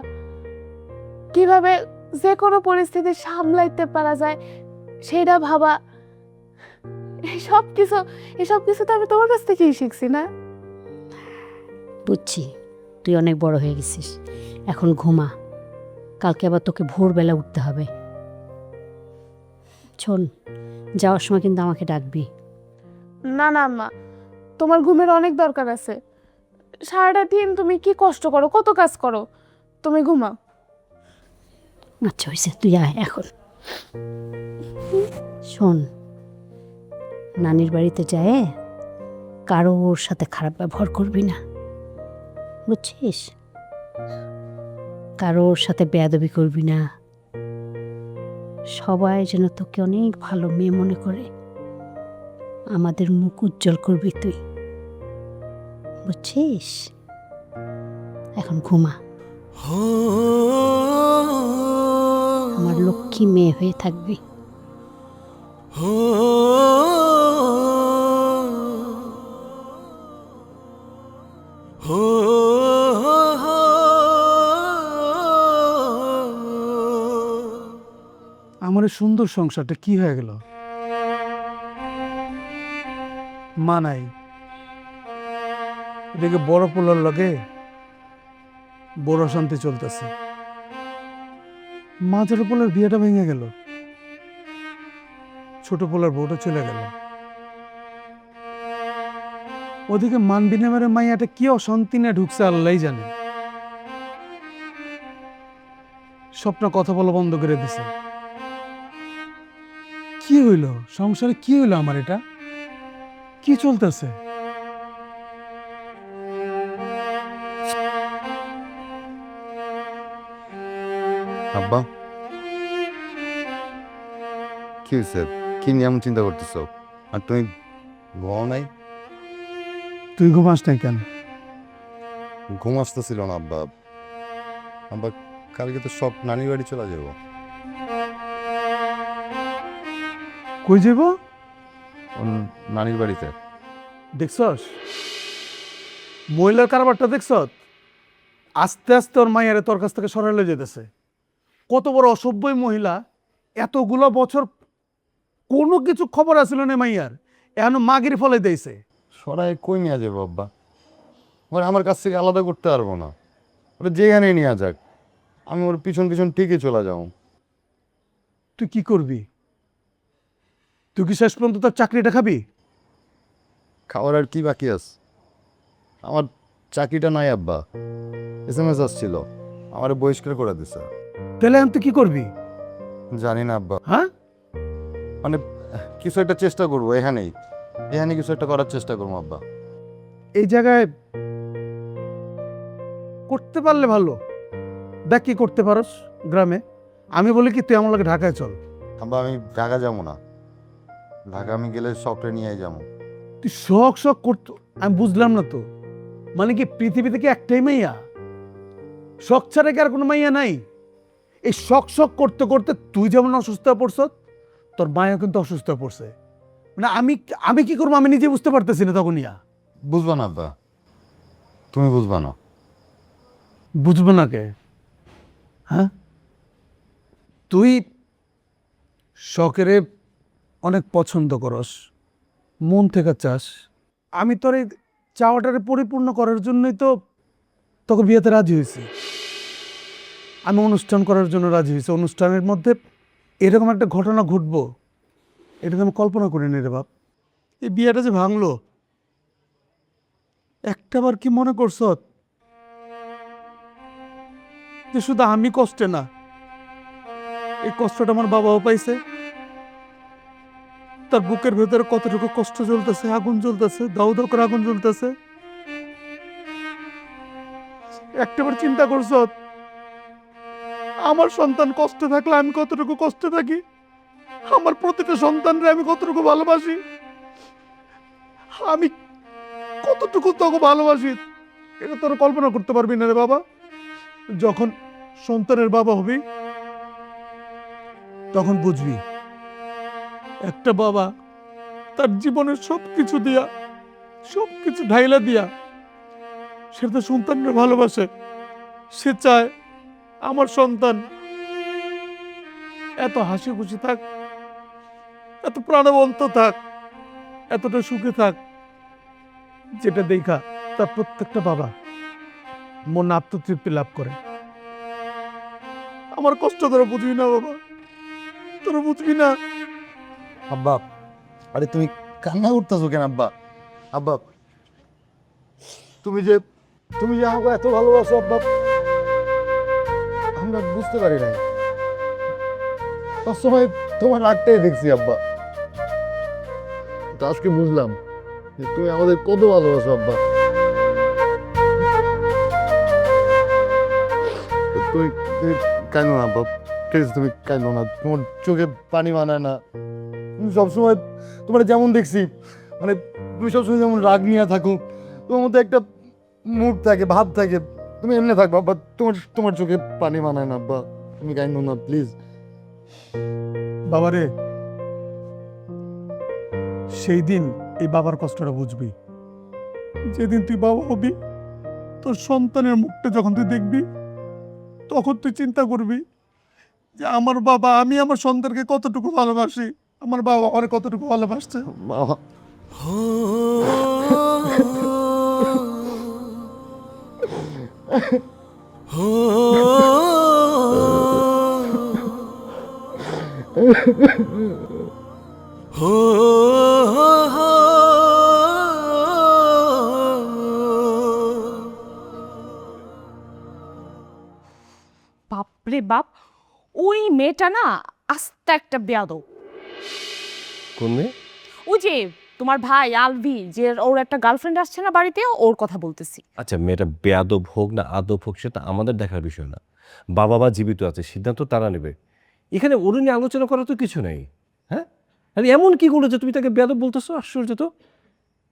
কিভাবে যে কোনো পরিস্থিতি সামলাইতে পারা যায় সেটা ভাবা, এসব কিছু তো আমি তোমার কাছ থেকেই শিখছি না? বুঝছি, তুই অনেক বড় হয়ে গেছিস, এখন ঘুমা, কালকে আবার তোকে ভোরবেলা উঠতে হবে। শোন, যাওয়ার সময় কিন্তু আমাকে ডাকবি। না না আম্মা, তোমার ঘুমের অনেক দরকার আছে। সারাটা দিন তুমি কি কষ্ট করো, কত কাজ করো, তুমি ঘুমাও। আচ্ছা হয়েছে, তুই আয় এখন। শোন, নানির বাড়িতে যায় কারোর সাথে খারাপ ব্যবহার করবি না, বুঝছিস? কারোর সাথে বেয়াদবি করবি না, সবাই যেন তোকে অনেক ভালো মেয়ে মনে করে, আমাদের মুখ উজ্জ্বল করবি তুই, বুঝছিস? এখন ঘুমা, আমার লক্ষ্মী মেয়ে হয়ে থাকবি। আমার এই সুন্দর সংসারটা কি হয়ে গেল? মা নাই, এদিকে বড় পোলার লগে বড় শান্তি চলতেছে, মাঝের পোলার বিয়েটা ভেঙে গেল, ছোট পোলার বউটা চলে গেল, ওদিকে মানবি নামের মাইয়াটা কি অশান্তি না ঢুকছে আল্লাহ জানে। স্বপ্ন কথা বলা বন্ধ করে দিছে। কি হইল সংসারে, কি হইল আমার, এটা কি চলতেছে? আব্বা, কি হয়েছে? কি নিয়ে এমন চিন্তা করতেছো? আর তুমি ঘুমাও নাই? তুই ঘুমাস নাই কেন? ঘুম আসতেছিল না আব্বা। আব্বা, কালকে তো সব নানির বাড়ি চলে যাবো। কই যাব? নানির বাড়িতে। দেখছস মহিলার কারবারটা, দেখছ? আস্তে আস্তে ওর মাইয়ারে তোর কাছ থেকে সরালে যেতেছে। কত বড় অসভ্যই মহিলা, এতগুলো বছর কোনো কিছু খবর আসছিল না মাইয়ার, এখন মাগির ফলে দিয়েছে। সরাই কই নিয়ে যাবো আব্বা? ওর আমার কাছ থেকে আলাদা করতে পারবো না, ওটা যেখানে নিয়ে যাক, আমি ওর পিছন পিছন ঠিকই চলে যাও। তুই কি করবি? তুই কি শেষ পর্যন্ত তোর চাকরিটা খাবি? খাওয়ার আর কি বাকি আছে? আমার চাকরিটা নাই আব্বা, SMS আসছিল, আমার বহিষ্কার করে দিছে। তাহলে এখন তুই কি করবি? জানি না আব্বা, হ্যাঁ, মানে কিছু একটা চেষ্টা করবো, এখানে কিছু একটা করার চেষ্টা করবো আব্বা। এই জায়গায় করতে পারলে ভালো। দেখ কি করতে পারস গ্রামে। আমি বলি কি তুই আমার লগে ঢাকায় চল। আব্বা আমি ঢাকা যাবো না, ঢাকা আমি গেলে শখটা নিয়ে যাবো। তুই শখ শখ করতো, আমি বুঝলাম না তো। মানে কি পৃথিবীতে কি একটাই মাইয়া? শখ ছাড়া কি আর কোনো মাইয়া নাই? এই শখ শখ করতে করতে তুই যেমন অসুস্থ হয়ে পড়ছ, তোর মায়া কিন্তু অসুস্থ হয়ে পড়ছে। মানে আমি কি করবো আমি নিজে বুঝতে পারতেছি না তখন। ইয়া বুঝবা না আব্বা, তুমি বুঝবা না। বুঝবো না কে? হ্যাঁ, তুই শখেরে অনেক পছন্দ করস, মন থেকে চাস। আমি তোর এই চাওয়াটারে পরিপূর্ণ করার জন্যই তো তোকে বিয়েতে রাজি হয়েছি। আমি অনুষ্ঠান করার জন্য রাজি হয়েছি। অনুষ্ঠানের মধ্যে এরকম একটা ঘটনা ঘটবো এটা তো আমি কল্পনা করিনি রে বাপ। এই বিয়েটা যে ভাঙলো, একটাবার কি মনে করছ যে শুধু আমি কষ্টে না, এই কষ্টটা আমার বাবাও পাইছে। তার বুকের ভেতরে কতটুকু কষ্ট জ্বলতেছে, আগুন জ্বলতেছে, দাউ দাউ করে আগুন জ্বলতেছে। একটাবার চিন্তা করছ আমার সন্তান কষ্টে থাকলে আমি কতটুকু কষ্টে থাকি, আমার প্রতিটা সন্তানরে আমি কতটুকু ভালোবাসি, আমি কতটুকু তোকে ভালোবাসি, এটা তোর কল্পনা করতে পারবি না রে বাবা। যখন সন্তানের বাবা হবি তখন বুঝবি একটা বাবা তার জীবনের সবকিছু দিয়া, সবকিছু ঢাইলা দিয়া সে তো সন্তানকে ভালোবাসে। সে চায় আমার সন্তান এত হাসি খুশি থাক, এত প্রাণবন্ত থাক, এতটা সুখে থাক, যেটা দেখা তার প্রত্যেকটা বাবা মন আত্মতৃপ্তি লাভ করে। আমার কষ্ট তোরা বুঝবি না বাবা, তোরা বুঝবি না। আব্বা আরে তুমি কান্না করতেছো কেন আব্বা? আব্বা তুমি যে আমাকে এত ভালোবাসো আব্বা, আমরা বুঝতে পারি নাই। সবসময় তোমার রাগটাই দেখছি আব্বা, তো আজকে বুঝলাম যে তুমি আমাদের কত ভালোবাসো আব্বা। তুমি কেন না আব্বা, প্লিজ তুমি কেন না, তোমার চোখে পানি মানায় না। তুমি সবসময় তোমার যেমন দেখছি, মানে তুমি সবসময় যেমন রাগ নিয়ে থাকো, তোমার মধ্যে একটা মুড থাকে, ভাব থাকে, তুমি এমনি থাকবা আব্বা, তোমার চোখে পানি মানায় না আব্বা, তুমি কেন না প্লিজ। বাবারে, সেই দিন এই বাবার কষ্টটা বুঝবি যেদিন তুই বাবা হবি। তোর সন্তানের মুখটা যখন তুই দেখবি তখন তুই চিন্তা করবি যে আমার বাবা, আমি আমার সন্তানকে কতটুকু ভালোবাসি, আমার বাবা আমার কতটুকু ভালোবাসছে। বাবা বাপরে বাপ, ওই মেয়েটা না আস্তে একটা বেয়াদব। কোন মেয়ে? ওই যে তোমার ভাই আলভি, যে ওর একটা গার্লফ্রেন্ড আসছে না বাড়িতে, ওর কথা বলতেছি। আচ্ছা, মেয়েটা বেয়াদব হোক না আদব হোক সেটা আমাদের দেখার বিষয় না। বাবা মা জীবিত আছে, সিদ্ধান্ত তারা নেবে। এখানে ওর নিয়ে আলোচনা করার তো কিছু নেই। হ্যাঁ, আরে এমন কি করেছে তুমি তাকে বেয়াদব বলতেছো? আশ্চর্য তো।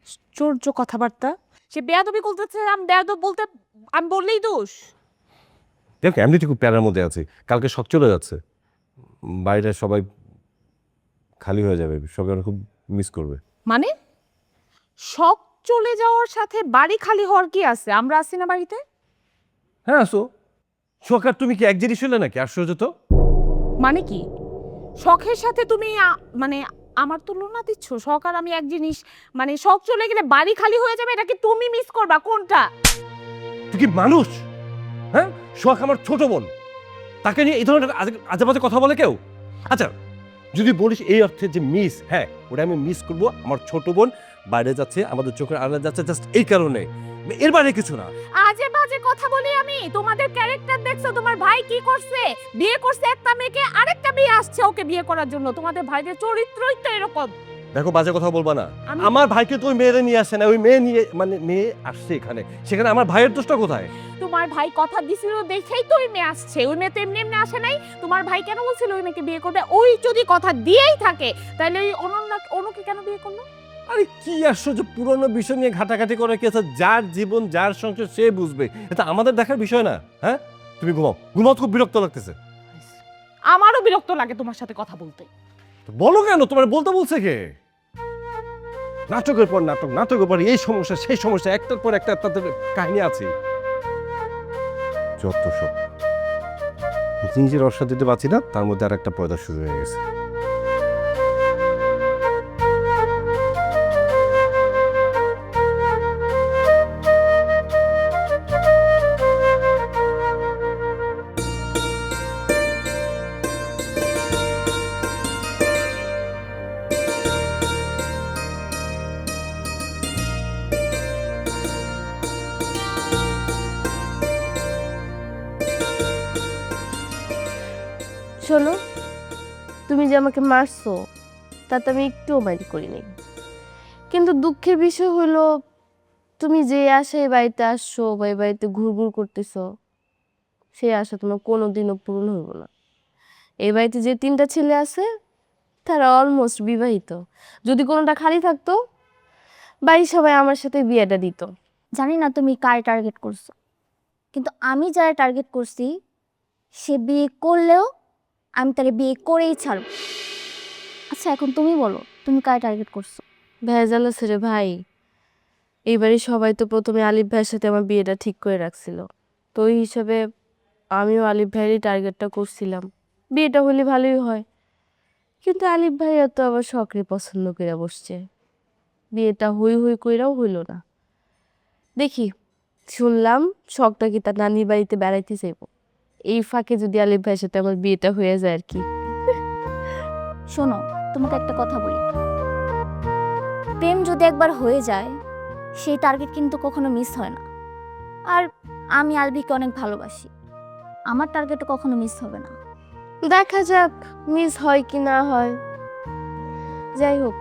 আশ্চর্য কথাবার্তা। সে বেয়াদবি বলতেছে, আমি বেয়াদব বলতে আমি বললেই দোষ? দেখ এমনিতে খুব প্যারার মধ্যে আছে, কালকে শখ চলে যাচ্ছে, বাইরে সবাই খালি হয়ে যাবে, সবাই ওরা খুব মিস করবে। মানে শখ চলে যাওয়ার সাথে বাড়ি খালি হওয়ার কি আছে? আমরা আছি না বাড়িতে। হ্যাঁ আসো। শখ আর তুমি কি এক জিনিস হলে নাকি? আশ্চর্য তো। মানে কি শখের সাথে তুমি মানে আমার তুলনা দিচ্ছ? শখ আর আমি এক জিনিস? মানে শখ চলে গেলে বাড়ি খালি হয়ে যাবে, এটা কি তুমি মিস করবা? কোনটা? তুই কি মানুষ? হ্যাঁ, শখ আমার ছোট বোন, তাকে নিয়ে এই ধরনের আজে বাজে কথা বলে কেউ? আচ্ছা যদি বলিস এই অর্থে যে মিস, হ্যাঁ ওটা আমি মিস করবো। আমার ছোট বোন বাইরে যাচ্ছে, আমাদের চোখের আড়ালে যাচ্ছে, জাস্ট এই কারণে, এর বাইরে কিছু না। আজে বাজে কথা বলি আমি? তোমাদের ক্যারেক্টার দেখছো? তোমার ভাই কি করছে? বিয়ে করছে একটা মেয়েকে, আরেকটা বিয়ে আসছে ওকে বিয়ে করার জন্য। তোমাদের ভাইদের চরিত্রই তো এরকম। দেখো বাজে কথা বলবা না। আমার ভাইকে তো ওই মেয়েরে নিয়ে আসে না, ওই মেয়ে নিয়ে মানে মেয়ে আসছে এখানে, সেখানে আমার ভাইয়ের দোষটা কোথায়? তোমার ভাই কথা দিছিল দেখেই তো ওই মেয়ে আসছে। ওই মেয়ে তো এমনি এমনি আসে নাই। তোমার ভাই কেন বলছিল ওই মেয়েকে বিয়ে করবে? ওই যদি কথা দিয়েই থাকে তাহলে ওই অনুকে কেন বিয়ে করলো? আরে কি আশ্চর্য, পুরনো বিষয় নিয়ে ঘাটাঘাটি করে কি আছে? যার জীবন যার সংসার সে বুঝবে, এটা আমাদের দেখার বিষয় না। হ্যাঁ, তুমি ঘুমাও, ঘুমাও, খুব বিরক্ত লাগতেছে। আমারও বিরক্ত লাগে তোমার সাথে কথা বলতে। তো বলো কেন, তোমার বলতে বলছে কে? নাটকের পর নাটক, নাটকের পর এই সমস্যা সেই সমস্যা, একটার পর একটা তাদের কাহিনী আছে। যত সব নিজের অসাধিতে বাঁচি না, তার মধ্যে আর একটা পয়দা শুরু হয়ে গেছে। শোনো, তুমি যে আমাকে মারছো তাতে আমি একটুও মাইন্ড করিনি, কিন্তু দুঃখের বিষয় হলো তুমি যে আশায় বাড়িতে আসছো বা এই বাড়িতে ঘুরঘুর করতেছো, সেই আশা তোমার কোনোদিনও পূরণ হইব না। এই বাড়িতে যে 3টা ছেলে আছে তারা অলমোস্ট বিবাহিত। যদি কোনোটা খালি থাকতো, বাড়ির সবাই আমার সাথে বিয়েটা দিত। জানি না তুমি কার টার্গেট করছো, কিন্তু আমি যারা টার্গেট করছি সে বিয়ে করলেও আমি তারে বিয়ে করেই ছাড়ব। আচ্ছা এখন তুমি বলো তুমি কার টার্গেট করছো? ভেজাল আছে রে ভাই। এইবারই সবাই তো প্রথমে আলিফ ভাইয়ের সাথে আমার বিয়েটা ঠিক করে রাখছিল, তো ওই হিসাবে আমিও আলিফ ভাইয়েরই টার্গেটটা করছিলাম, বিয়েটা হলে ভালোই হয়। কিন্তু আলিফ ভাইয়া তো আবার শখরে পছন্দ করে বসছে, বিয়েটা হই হই কইরাও হইল না। দেখি, শুনলাম শখটা কি তার নানির বাড়িতে বেড়াইতে যাইব, এই ফাঁকে যদি আলিফ ভাইয়ের সাথে আমার বিয়েটা হয়ে যায় আর কি। শোনো, তোমাকে একটা কথা বলি, প্রেম যদি একবার হয়ে যায় সেই টার্গেট কিন্তু কখনো মিস হয় না। আর আমি আলভিকে অনেক ভালোবাসি, আমার টার্গেটও কখনো মিস হবে না। দেখা যাক মিস হয় কি না হয়। যাই হোক,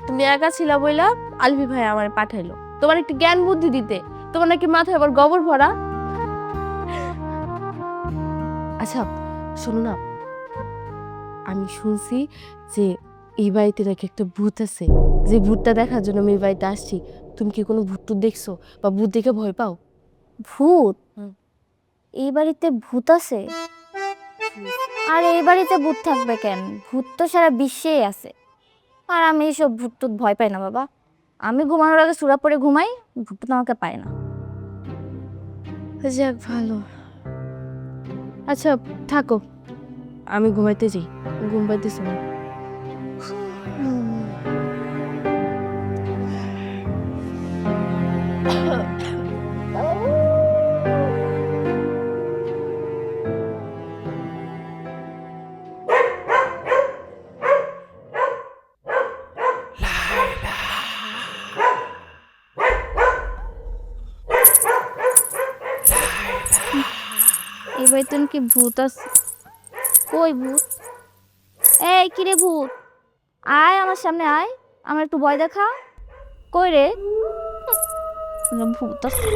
তুমি একা ছিলা বইলা আলভি ভাই আমার পাঠাইলো তোমার একটু জ্ঞান বুদ্ধি দিতে। তোমার নাকি মাথায় আবার গোবর ভরা। আচ্ছা শোনো না, আমি শুনছি যে এই বাড়িতে নাকি একটা ভূত আছে, যে ভূতটা দেখার জন্য আমি এই বাড়িতে আসছি। তুমি কি কোনো ভূত টুত দেখছো বা ভূত দেখে ভয় পাও? ভূত? এই বাড়িতে ভূত আছে? আর এই বাড়িতে ভূত থাকবে কেন? ভূত তো সারা বিশ্বেই আছে। আর আমি এইসব ভূত টুত ভয় পাই না বাবা। আমি ঘুমানোর আগে সূরা পড়ে ঘুমাই, ভূত তো আমাকে পায় না। যাক ভালো। আচ্ছা থাকো, আমি ঘুমাইতে যাই, ঘুম পাইতেছে না। এই বাড়িতে কি ভূত আছে? কই ভূত? এই কিরে ভূত, আয় আমার সামনে আয়, আমার একটু ভয় দেখা। কই রে? ভূত আছে।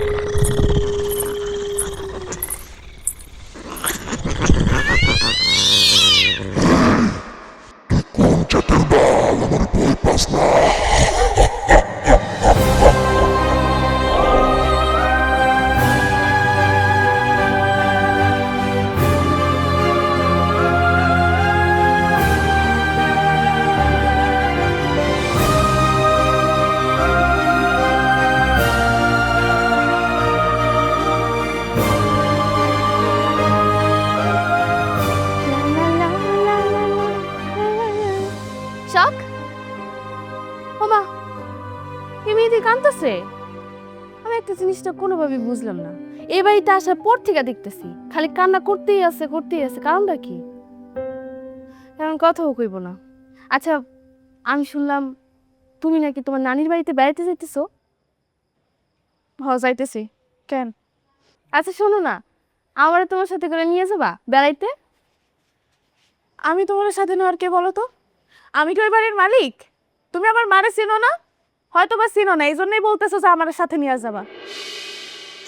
শখ, ও মা, এই মেয়েটি কাঁদতেছে। আমি একটা জিনিসটা কোনোভাবেই বুঝলাম না, এই বাড়িতে আসার পর থেকে দেখতেছি খালি কান্না করতেই আছে করতেই আছে, কারণটা কি? কারণ কথাও কইব না। আচ্ছা আমি শুনলাম তুমি নাকি তোমার নানির বাড়িতে বেড়াইতে যাইতেছো? যাইতেছি। কেন? আচ্ছা শোনো না, আমারে তোমার সাথে করে নিয়ে যাবা বেড়াইতে? আমি তোমার সাথে নেওয়ার কে বলো তো? আমি কি ওই বাড়ির মালিক? তুমি আমার মারে চিনো না, হয়তো বা চিনো না, এই জন্যই বলতেছো যে আমার সাথে নিয়ে যাবা।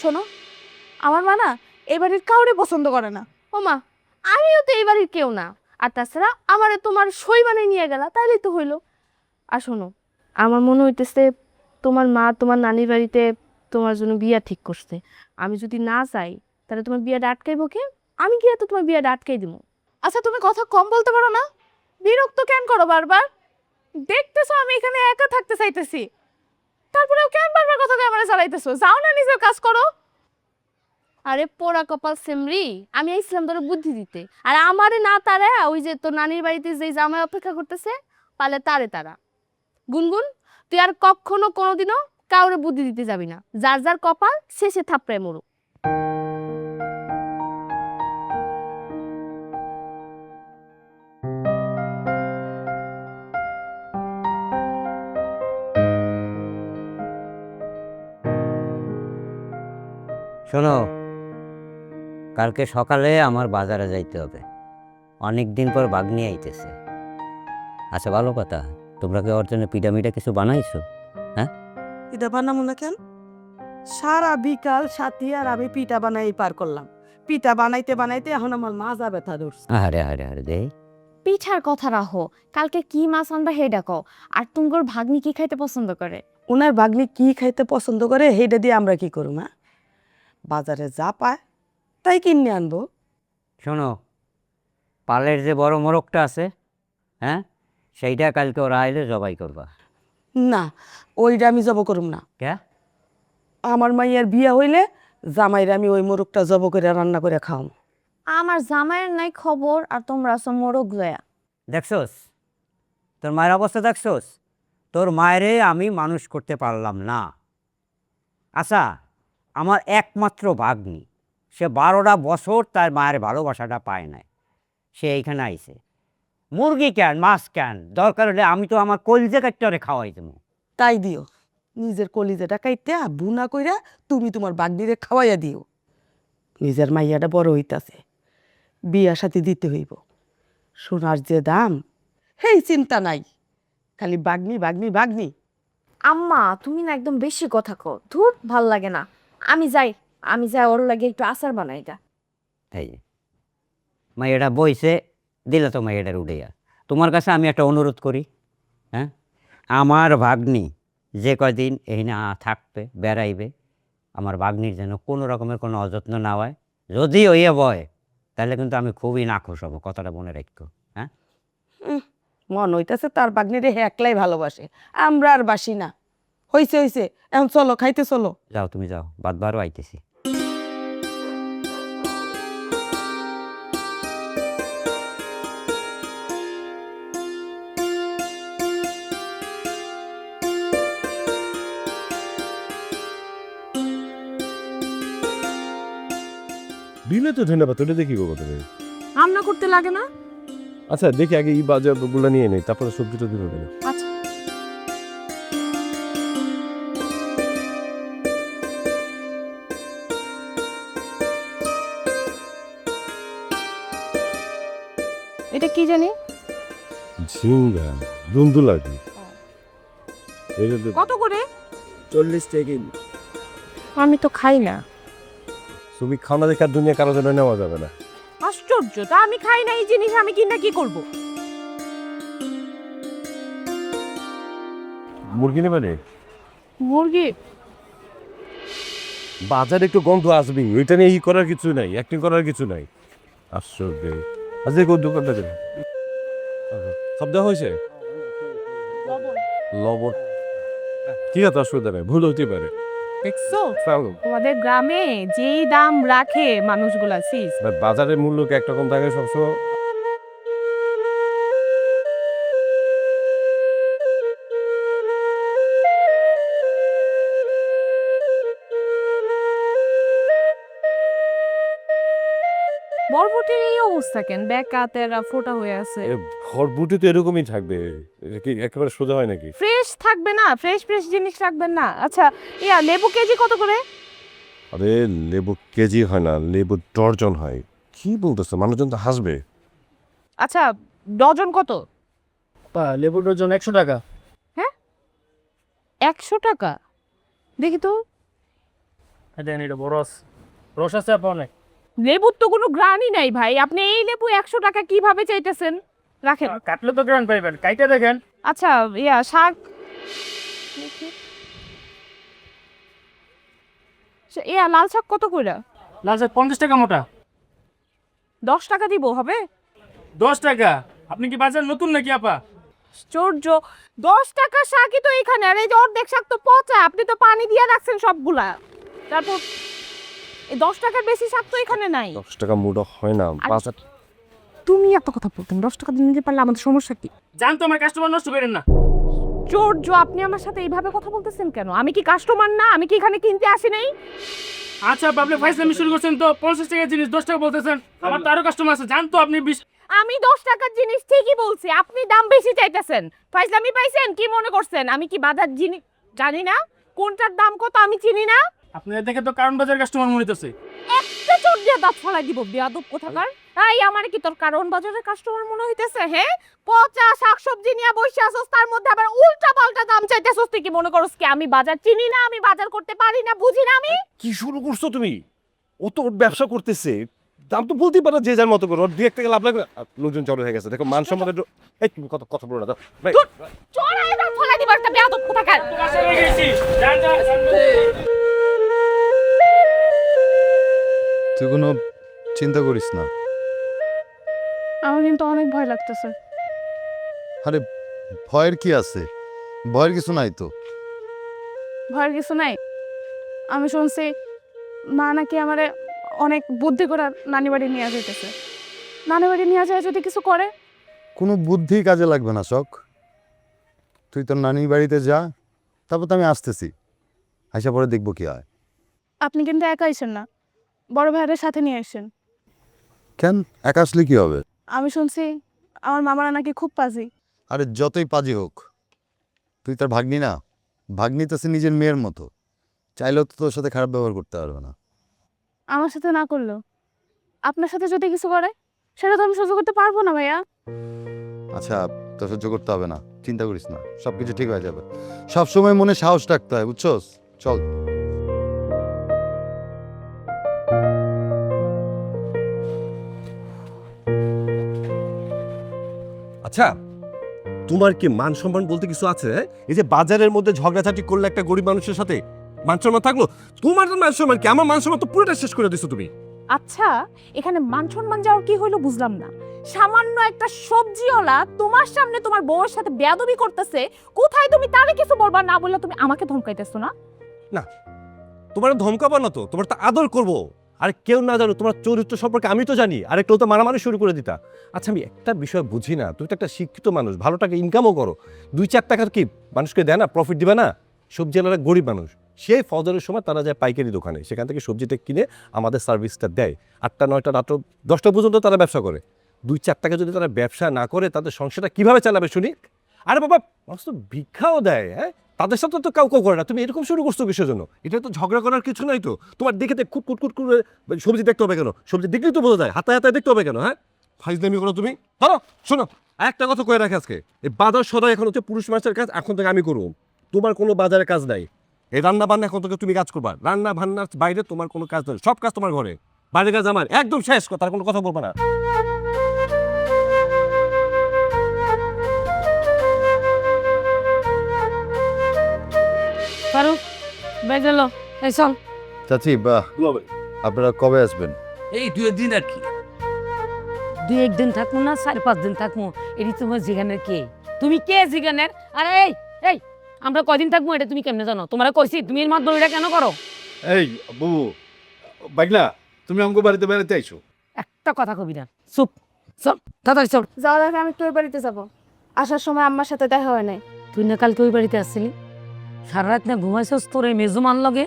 শোনো, আমার মা না এই বাড়ির কাউরে পছন্দ করে না। ও মা, আমিও তো এই বাড়ির কেউ না, আর তাছাড়া আমারে তোমার সই বানিয়ে নিয়ে গেলা, তাইলেই তো হইলো। আর শোনো, আমার মনে হইতেছে তোমার মা তোমার নানির বাড়িতে তোমার জন্য বিয়া ঠিক করছে। আমি যদি না যাই তাহলে তোমার বিয়াটা আটকাইবো কে? আমি গিয়ে তো তোমার বিয়াটা আটকাই দিব। আচ্ছা তুমি কথা কম বলতে পারো না? বিরক্ত কেন করো বারবার? দেখতেছো আমি এখানে একা থাকতে চাইতেছি, তারপরেও কেন বারবার কথা ক্যামেরা চালাইতেছো? যাও না, নিজের কাজ করো। আরে পোড়া কপাল সেমরি, আমি আইছিলাম তোর বুদ্ধি দিতে, আর আমারে না তারা ওই যে তোর নানির বাড়িতে যেই জামাই অপেক্ষা করতেছে পালে তারে তারা। গুনগুন, তুই আর কখনো কোনোদিনও কাউরে বুদ্ধি দিতে যাবি না। যার যার কপাল শেষে থাপড়ায় মরুক। শোনো, কালকে সকালে আমার বাজারে যাইতে হবে, অনেক দিন পর বাগনি আইতেছে। আচ্ছা ভালো কথা, তোমরা কি ওর জন্য পিঠা মিঠা কিছু বানাইছো? পিঠা বানাবো না কেন? সারা বিকাল সাথী আর আমি পিঠা বানাই পার করলাম। পিঠা বানাইতে বানাইতে এখন আমার মাজা ব্যথা ধরছে। আরে আরে আরে দেই, পিঠার কথা রাখো, কালকে কি মাছ আনবা হেডা কও। আর তুমগোর ভাগ্নি কি খাইতে পছন্দ করে? ওনার বাগনি কি খাইতে পছন্দ করে সেইটা দিয়ে আমরা কি করব? না বাজারে যা পায় তাই কিনে আনবো। শোনো, পালের যে বড় মোরগটা আছে, হ্যাঁ, সেইটা কালকে ওরা আইলে জবাই করবা। না, ওইটা আমি জব করুম না। কে? আমার মাইয়ার বিয়া হইলে জামাইরে আমি ওই মোরগটা জব করে রান্না করে খাওয়াম। আমার জামাইয়ের নাই খবর, আর তোমরা আছো মোরগ লয়া। দেখছোস তোর মায়ের অবস্থা, দেখছোস? তোর মায়েরে আমি মানুষ করতে পারলাম না। আচ্ছা, আমার একমাত্র ভাগ্নি, সে 12টা বছর তার মায়ের ভালোবাসাটা পায় নাই, সে এইখানে আইছে। মুরগি কেন, মাছ কেন, দরকার হলে আমি তো আমার কলিজা কাটতে খাওয়াই দেবো। তাই দিও, নিজের কলিজাটা কাইতে বুনা কইরা তুমি তোমার বাগনিরে খাওয়াইয়া দিও। নিজের মাইয়াটা বড় হইতাছে, বিয়া সাথে দিতে হইব। সোনার যে দাম, সেই চিন্তা নাই, খালি বাগনি বাগনি বাগনি। আম্মা তুমি না একদম বেশি কথা কও, ধুর ভাল লাগে না। আমি যাই ওর লাগে একটু আচার বানাই এটা। এই যে মাইয়াটা বইছে, দিলে তো মাইয়াটার উঠেয়া। তোমার কাছে আমি একটা অনুরোধ করি, হ্যাঁ, আমার ভাগ্নি যে কয়দিন এই না থাকবে, বেড়াইবে, আমার ভাগ্নির যেন কোনো রকমের কোনো অযত্ন না হয়। যদি হইয়া বয় তাহলে কিন্তু আমি খুবই নাখুশ হব, কথাটা মনে রাখো। হ্যাঁ, মন হইতাছে তার বাগনিরে হে একলাই ভালোবাসে, আমরা আর বাসি না। হইছে হইছে, এখন চলো খাইতে চলো। যাও তুমি যাও, বাদ বারও আইতেছি। দিলে তো ধন্যবাদ, ওটা দেখি গো কত। রান্না করতে লাগে না? আচ্ছা দেখি আগে এই বাজারগুলো নিয়ে নেই, তারপরে সবজিটা দিতে হবে। আচ্ছা এটা কি জানি? ঝিঙ্গা, দুন্দুলা কি? কত করে? 40 টাকা। আমি তো খাই না। তুমি খাওয়া দেখার দুনিয়া কারো জন্য নেওয়া যাবে না। আশ্চর্য, তা আমি খাই না এই জিনিস, আমি কিনা কি করব? মুরগি নেবে রে? মুরগি বাজারে একটু গন্ধ আসবেই, ওইটা নিয়ে করার কিছু নাই, অ্যাক্টিং করার কিছু নাই। আশ্চর্য। আজ দেখো দোকানটা দেবে সব দেওয়া হয়েছে। লবণ ঠিক আছে, অসুবিধা নেই, ভুল হতে পারে। দেখছো তোমাদের গ্রামে যেই দাম রাখে মানুষগুলা, সিস বাজারের মূল্য কি একরকম থাকে সবসময়? বরবটির এই অবস্থা কেন? বেকা তেরা ফোটা হয়ে আছে। ভরবুটি তো এরকমই থাকবে, এটা কি একেবারে সোজা হয় নাকি? ফ্রেশ থাকবে না? ফ্রেশ ফ্রেশ জিনিস রাখবেন না। আচ্ছা ইয়া লেবু কেজি কত করে? আরে লেবু কেজি হয় না, লেবু ডর্জন হয়। কি বলতেছে, মানুষজন তো হাসবে। আচ্ছা ডজন কত? লেবুর ডজন 100 টাকা। 100 টাকা? দেখি তো। দেন এটা বড় আছে, রস আছে আপা অনেক। লেবুর তো কোনো গ্রানই নাই ভাই, আপনি এই লেবু 100 টাকা কিভাবে চাইতেছেন? রাখেন। কাটলে তো গ্রান পাইবেন, কাইটা দেখেন। আচ্ছা ইয়া শাক ইয়া লাল শাক কত কইরা? লাল শাক 50 টাকা মোটা। 10 টাকা দিব হবে? 10 টাকা? আপনি কি বাজার নতুন নাকি আপা? আশ্চর্য, 10 টাকা শাকই তো এখানে, আর এই যে অর্ধেক শাক তো পচা, আপনি তো পানি দিয়ে রাখছেন সবগুলা। তারপর এই 10 টাকার বেশি শাক তো এখানে নাই। 10 টাকা মুড হয় না বাজার। তুমি এত কথা বলতেন, 10 টাকা দিয়ে নিতে পারলে আমাদের সমস্যা কি? জান তো আমার কাস্টমার নষ্ট করেন না। আশ্চর্য, আপনি আমার সাথে এইভাবে কথা বলতেছেন কেন? আমি কি কাস্টমার না? আমি কি এখানে কিনতে আসি নাই? আচ্ছা আপনি ফাইজলামি শুরু করছেন তো, 50 টাকার জিনিস 10 টাকা বলতেছেন। আমার তো আরো কাস্টমার আছে, জান তো আপনি আমি 10 টাকার জিনিস ঠিকই বলছি, আপনি দাম বেশি চাইতেছেন। ফাইজলামি পাইছেন? কি মনে করছেন আমি কি বাজার জিনিস জানি না? কোনটার দাম কত আমি চিনি না? আপনাদের দেখে তো কারণ বাজার কাস্টমার মনে হইতেছে। একটা চোর দিয়ে দাঁত ফলাই দিব বেয়াদব কোথাকার। এই আমার কি তোর কারণ বাজারের কাস্টমার মনে হইতেছে? হ্যাঁ, পচা শাকসবজি নিয়ে বসে আছস, তার মধ্যে আবার উল্টা পাল্টা দাম চাইতেছস। তুই কি মনে করস কি আমি বাজার চিনি না, আমি বাজার করতে পারি না, বুঝি না আমি? কি শুরু করছো তুমি? ও তো ওর ব্যবসা করতেছে, দাম তো বলতেই পারো যে যার মতো করে। ওর দুই এক টাকা লাভ লাগবে। লোকজন জড়ো হয়ে গেছে, দেখো মান সম্মান একটু। এই তুমি কথা কথা বলো না তো ভাই। চোরাই দাঁত ফলাই দিব একটা বেয়াদব কোথাকার। তুই কোনো চিন্তা করিস না। আমার কিন্তু অনেক ভয় লাগতেছে। আরে ভয়ের কি আছে? ভয়ের কিছু নাই তো। ভয়ের কিছু নাই? আমি শুনছি মা নাকি আমারে অনেক বুদ্ধি করে নানি বাড়ি নিয়ে যেতেছে। নানি বাড়ি নিয়ে যায় যদি কিছু করে? কোনো বুদ্ধি কাজে লাগবে না শখ। তুই তোর নানির বাড়িতে যা, তারপর তো আমি আসতেছি। আইসা পরে দেখবো কি হয়। আপনি কিন্তু একা আইসেন না, বড় ভাইয়ের সাথে নিয়ে আসেন। কেন একা আসলে কি হবে? আমি শুনছি আমার মামারা নাকি খুব পাজি। আরে যতই পাজি হোক, তুই তার ভাগ্নি না? ভাগ্নি তো সে নিজের মেয়ের মতো, চাইলেও তো তোর সাথে খারাপ ব্যবহার করতে পারবে না। আমার সাথে না করলেও আপনার সাথে যদি কিছু করে সেটা তো আমি সহ্য করতে পারবো না ভাইয়া। আচ্ছা, তোর সহ্য করতে হবে না, চিন্তা করিস না, সব কিছু ঠিক হয়ে যাবে। সব সময় মনে সাহস রাখতে হয়, বুঝছস? চল। আচ্ছা, তোমার কি মান সম্মান বলতে কিছু আছে? এই যে বাজারের মধ্যে ঝগড়াঝাটি করলে একটা গরিব মানুষের সাথে, মান সম্মান থাকলো? তোমার মান সম্মান কি? আমার মান সম্মান তো পুরোটা শেষ করে দিছো তুমি। আচ্ছা, এখানে মান সম্মান যাওয়ার কি হইলো বুঝলাম না। সামান্য একটা সবজিওয়ালা তোমার সামনে তোমার বউয়ের সাথে বেয়াদবি করতেছে, কোথায় তুমি তারে কিছু বলবা না বললে তুমি আমাকে ধমকাইতেছো না? না, তোমার ধমকাবো না তো, তোমার তো আদর করবো। আর কেউ না জানো তোমার চরিত্র সম্পর্কে আমি তো জানি, আর একটু তো মারামারি শুরু করে দিতা। আচ্ছা, আমি একটা বিষয় বুঝি না, তুমি তো একটা শিক্ষিত মানুষ, ভালো টাকা ইনকামও করো, 2-4 টাকার কি মানুষকে দেয় না, প্রফিট দিবে না? সবজিওয়ালারা গরিব মানুষ, সেই ফজরের সময় তারা যায় পাইকারি দোকানে, সেখান থেকে সবজিটা কিনে আমাদের সার্ভিসটা দেয়। 8টা 9টা রাত 10টা পর্যন্ত তারা ব্যবসা করে। 2-4 টাকা যদি তারা ব্যবসা না করে তাদের সংসারটা কিভাবে চালাবে শুনি? আরে বাবা, মানুষ তো ভিক্ষাও দেয়, হ্যাঁ, তাদের সাথে তো কাউ করে না। তুমি এরকম শুরু করছো কিসের জন্য? এটা তো ঝগড়া করার কিছু নাই তো। তোমার দেখে খুট কুট কুট করে সবজি দেখতে হবে কেন? সবজি দেখলেই তো বোঝা যায়, হাতায় হাতায় দেখতে হবে কেন? হ্যাঁ, ফাইজলামি করো তুমি। ধরো, শোনো, একটা কথা কয়ে রাখে আজকে, এই বাজার সদাই এখন হচ্ছে পুরুষ মানুষের কাজ, এখন থেকে আমি করবো। তোমার কোনো বাজারের কাজ নাই। এই রান্না বান্না এখন থেকে তুমি কাজ করবা, রান্না বান্নার বাইরে তোমার কোনো কাজ নেই, সব কাজ তোমার ঘরে। বাইরের কাজ আমার একদম শেষ, তার কোনো কথা বলবা না। ফারুক বেজেলো, এই চল। চাচি, বাহ, আপনারা কবে আসবেন? এই 2 দিন আর কি। 2-1 দিন থাকবো না, 4-5 দিন থাকবো? এটি তোমার জিগানের কে? তুমি কে জিগানের? আরে এই এই আমরা কয়দিন থাকবো এটা তুমি কেমনে জানো? তোমরা কইছি তুমি এর মাধ্যমে এটা কেন করো? এই বুবু, বাইগলা, তুমি আমাকে বাড়িতে বেড়াতে আইছো? একটা কথা কবি না, চুপ। চল তাড়াতাড়ি চল। যাওয়ার আগে আমি একটু ওই বাড়িতে যাবো। আসার সময় আম্মার সাথে দেখা হয় নাই। তুই না কালকে ওই বাড়িতে আসছিলি, সারা রাত না ঘুমাইছস? তোর এই মেজমান লগে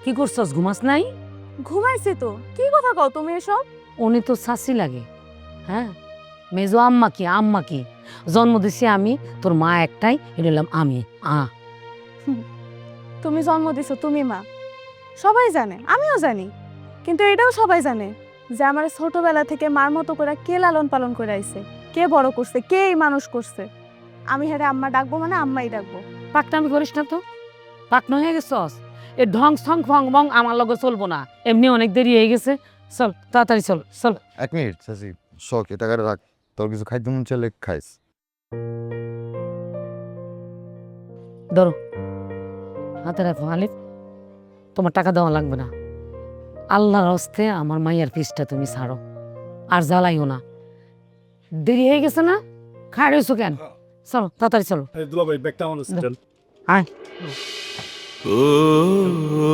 কি করছস? ঘুমাস নাই? ঘুমাইছি তো। কি কথা কও তুমি এসব? উনি তো শাসি লাগে। হ্যাঁ, মেজো আম্মা কি, আম্মা কি? জন্ম দিছি আমি, তোর মা একটাই, এটা হলাম আমি। তুমি জন্ম দিছো, তুমি মা, সবাই জানে, আমিও জানি। কিন্তু এটাও সবাই জানে যে আমার ছোটবেলা থেকে মার মতো করে কে লালন পালন করে আইছে, কে বড় করছে, কে এই মানুষ করছে। আমি হেরে আম্মা ডাকবো মানে আম্মাই ডাকবো। পাকনামি করিস না তো। পাকনা হয়ে গেছস এ ঢং সং ফং বং আমার লগে চলবো না এমনি অনেক দেরি হয়ে গেছে চল তাড়াতাড়ি চল চল 1 মিনিট চাচি শখ এ টাকাটা রাখ, তোর কিছু খাইতে মন চাইলে খাইস। ধরো হাতে রাখো আলিফ, তোমার টাকা দেওয়া লাগবে না। আল্লাহর হস্তে আমার মাইয়ার ফিসটা তুমি ছাড়ো, আর জ্বালাইও না। দেরি হয়ে গেছে না, খায় রয়েছো কেন? চলো তাড়াতাড়ি চলো। দুলাভাই ব্যাগটা আমার দেন। আয় Oh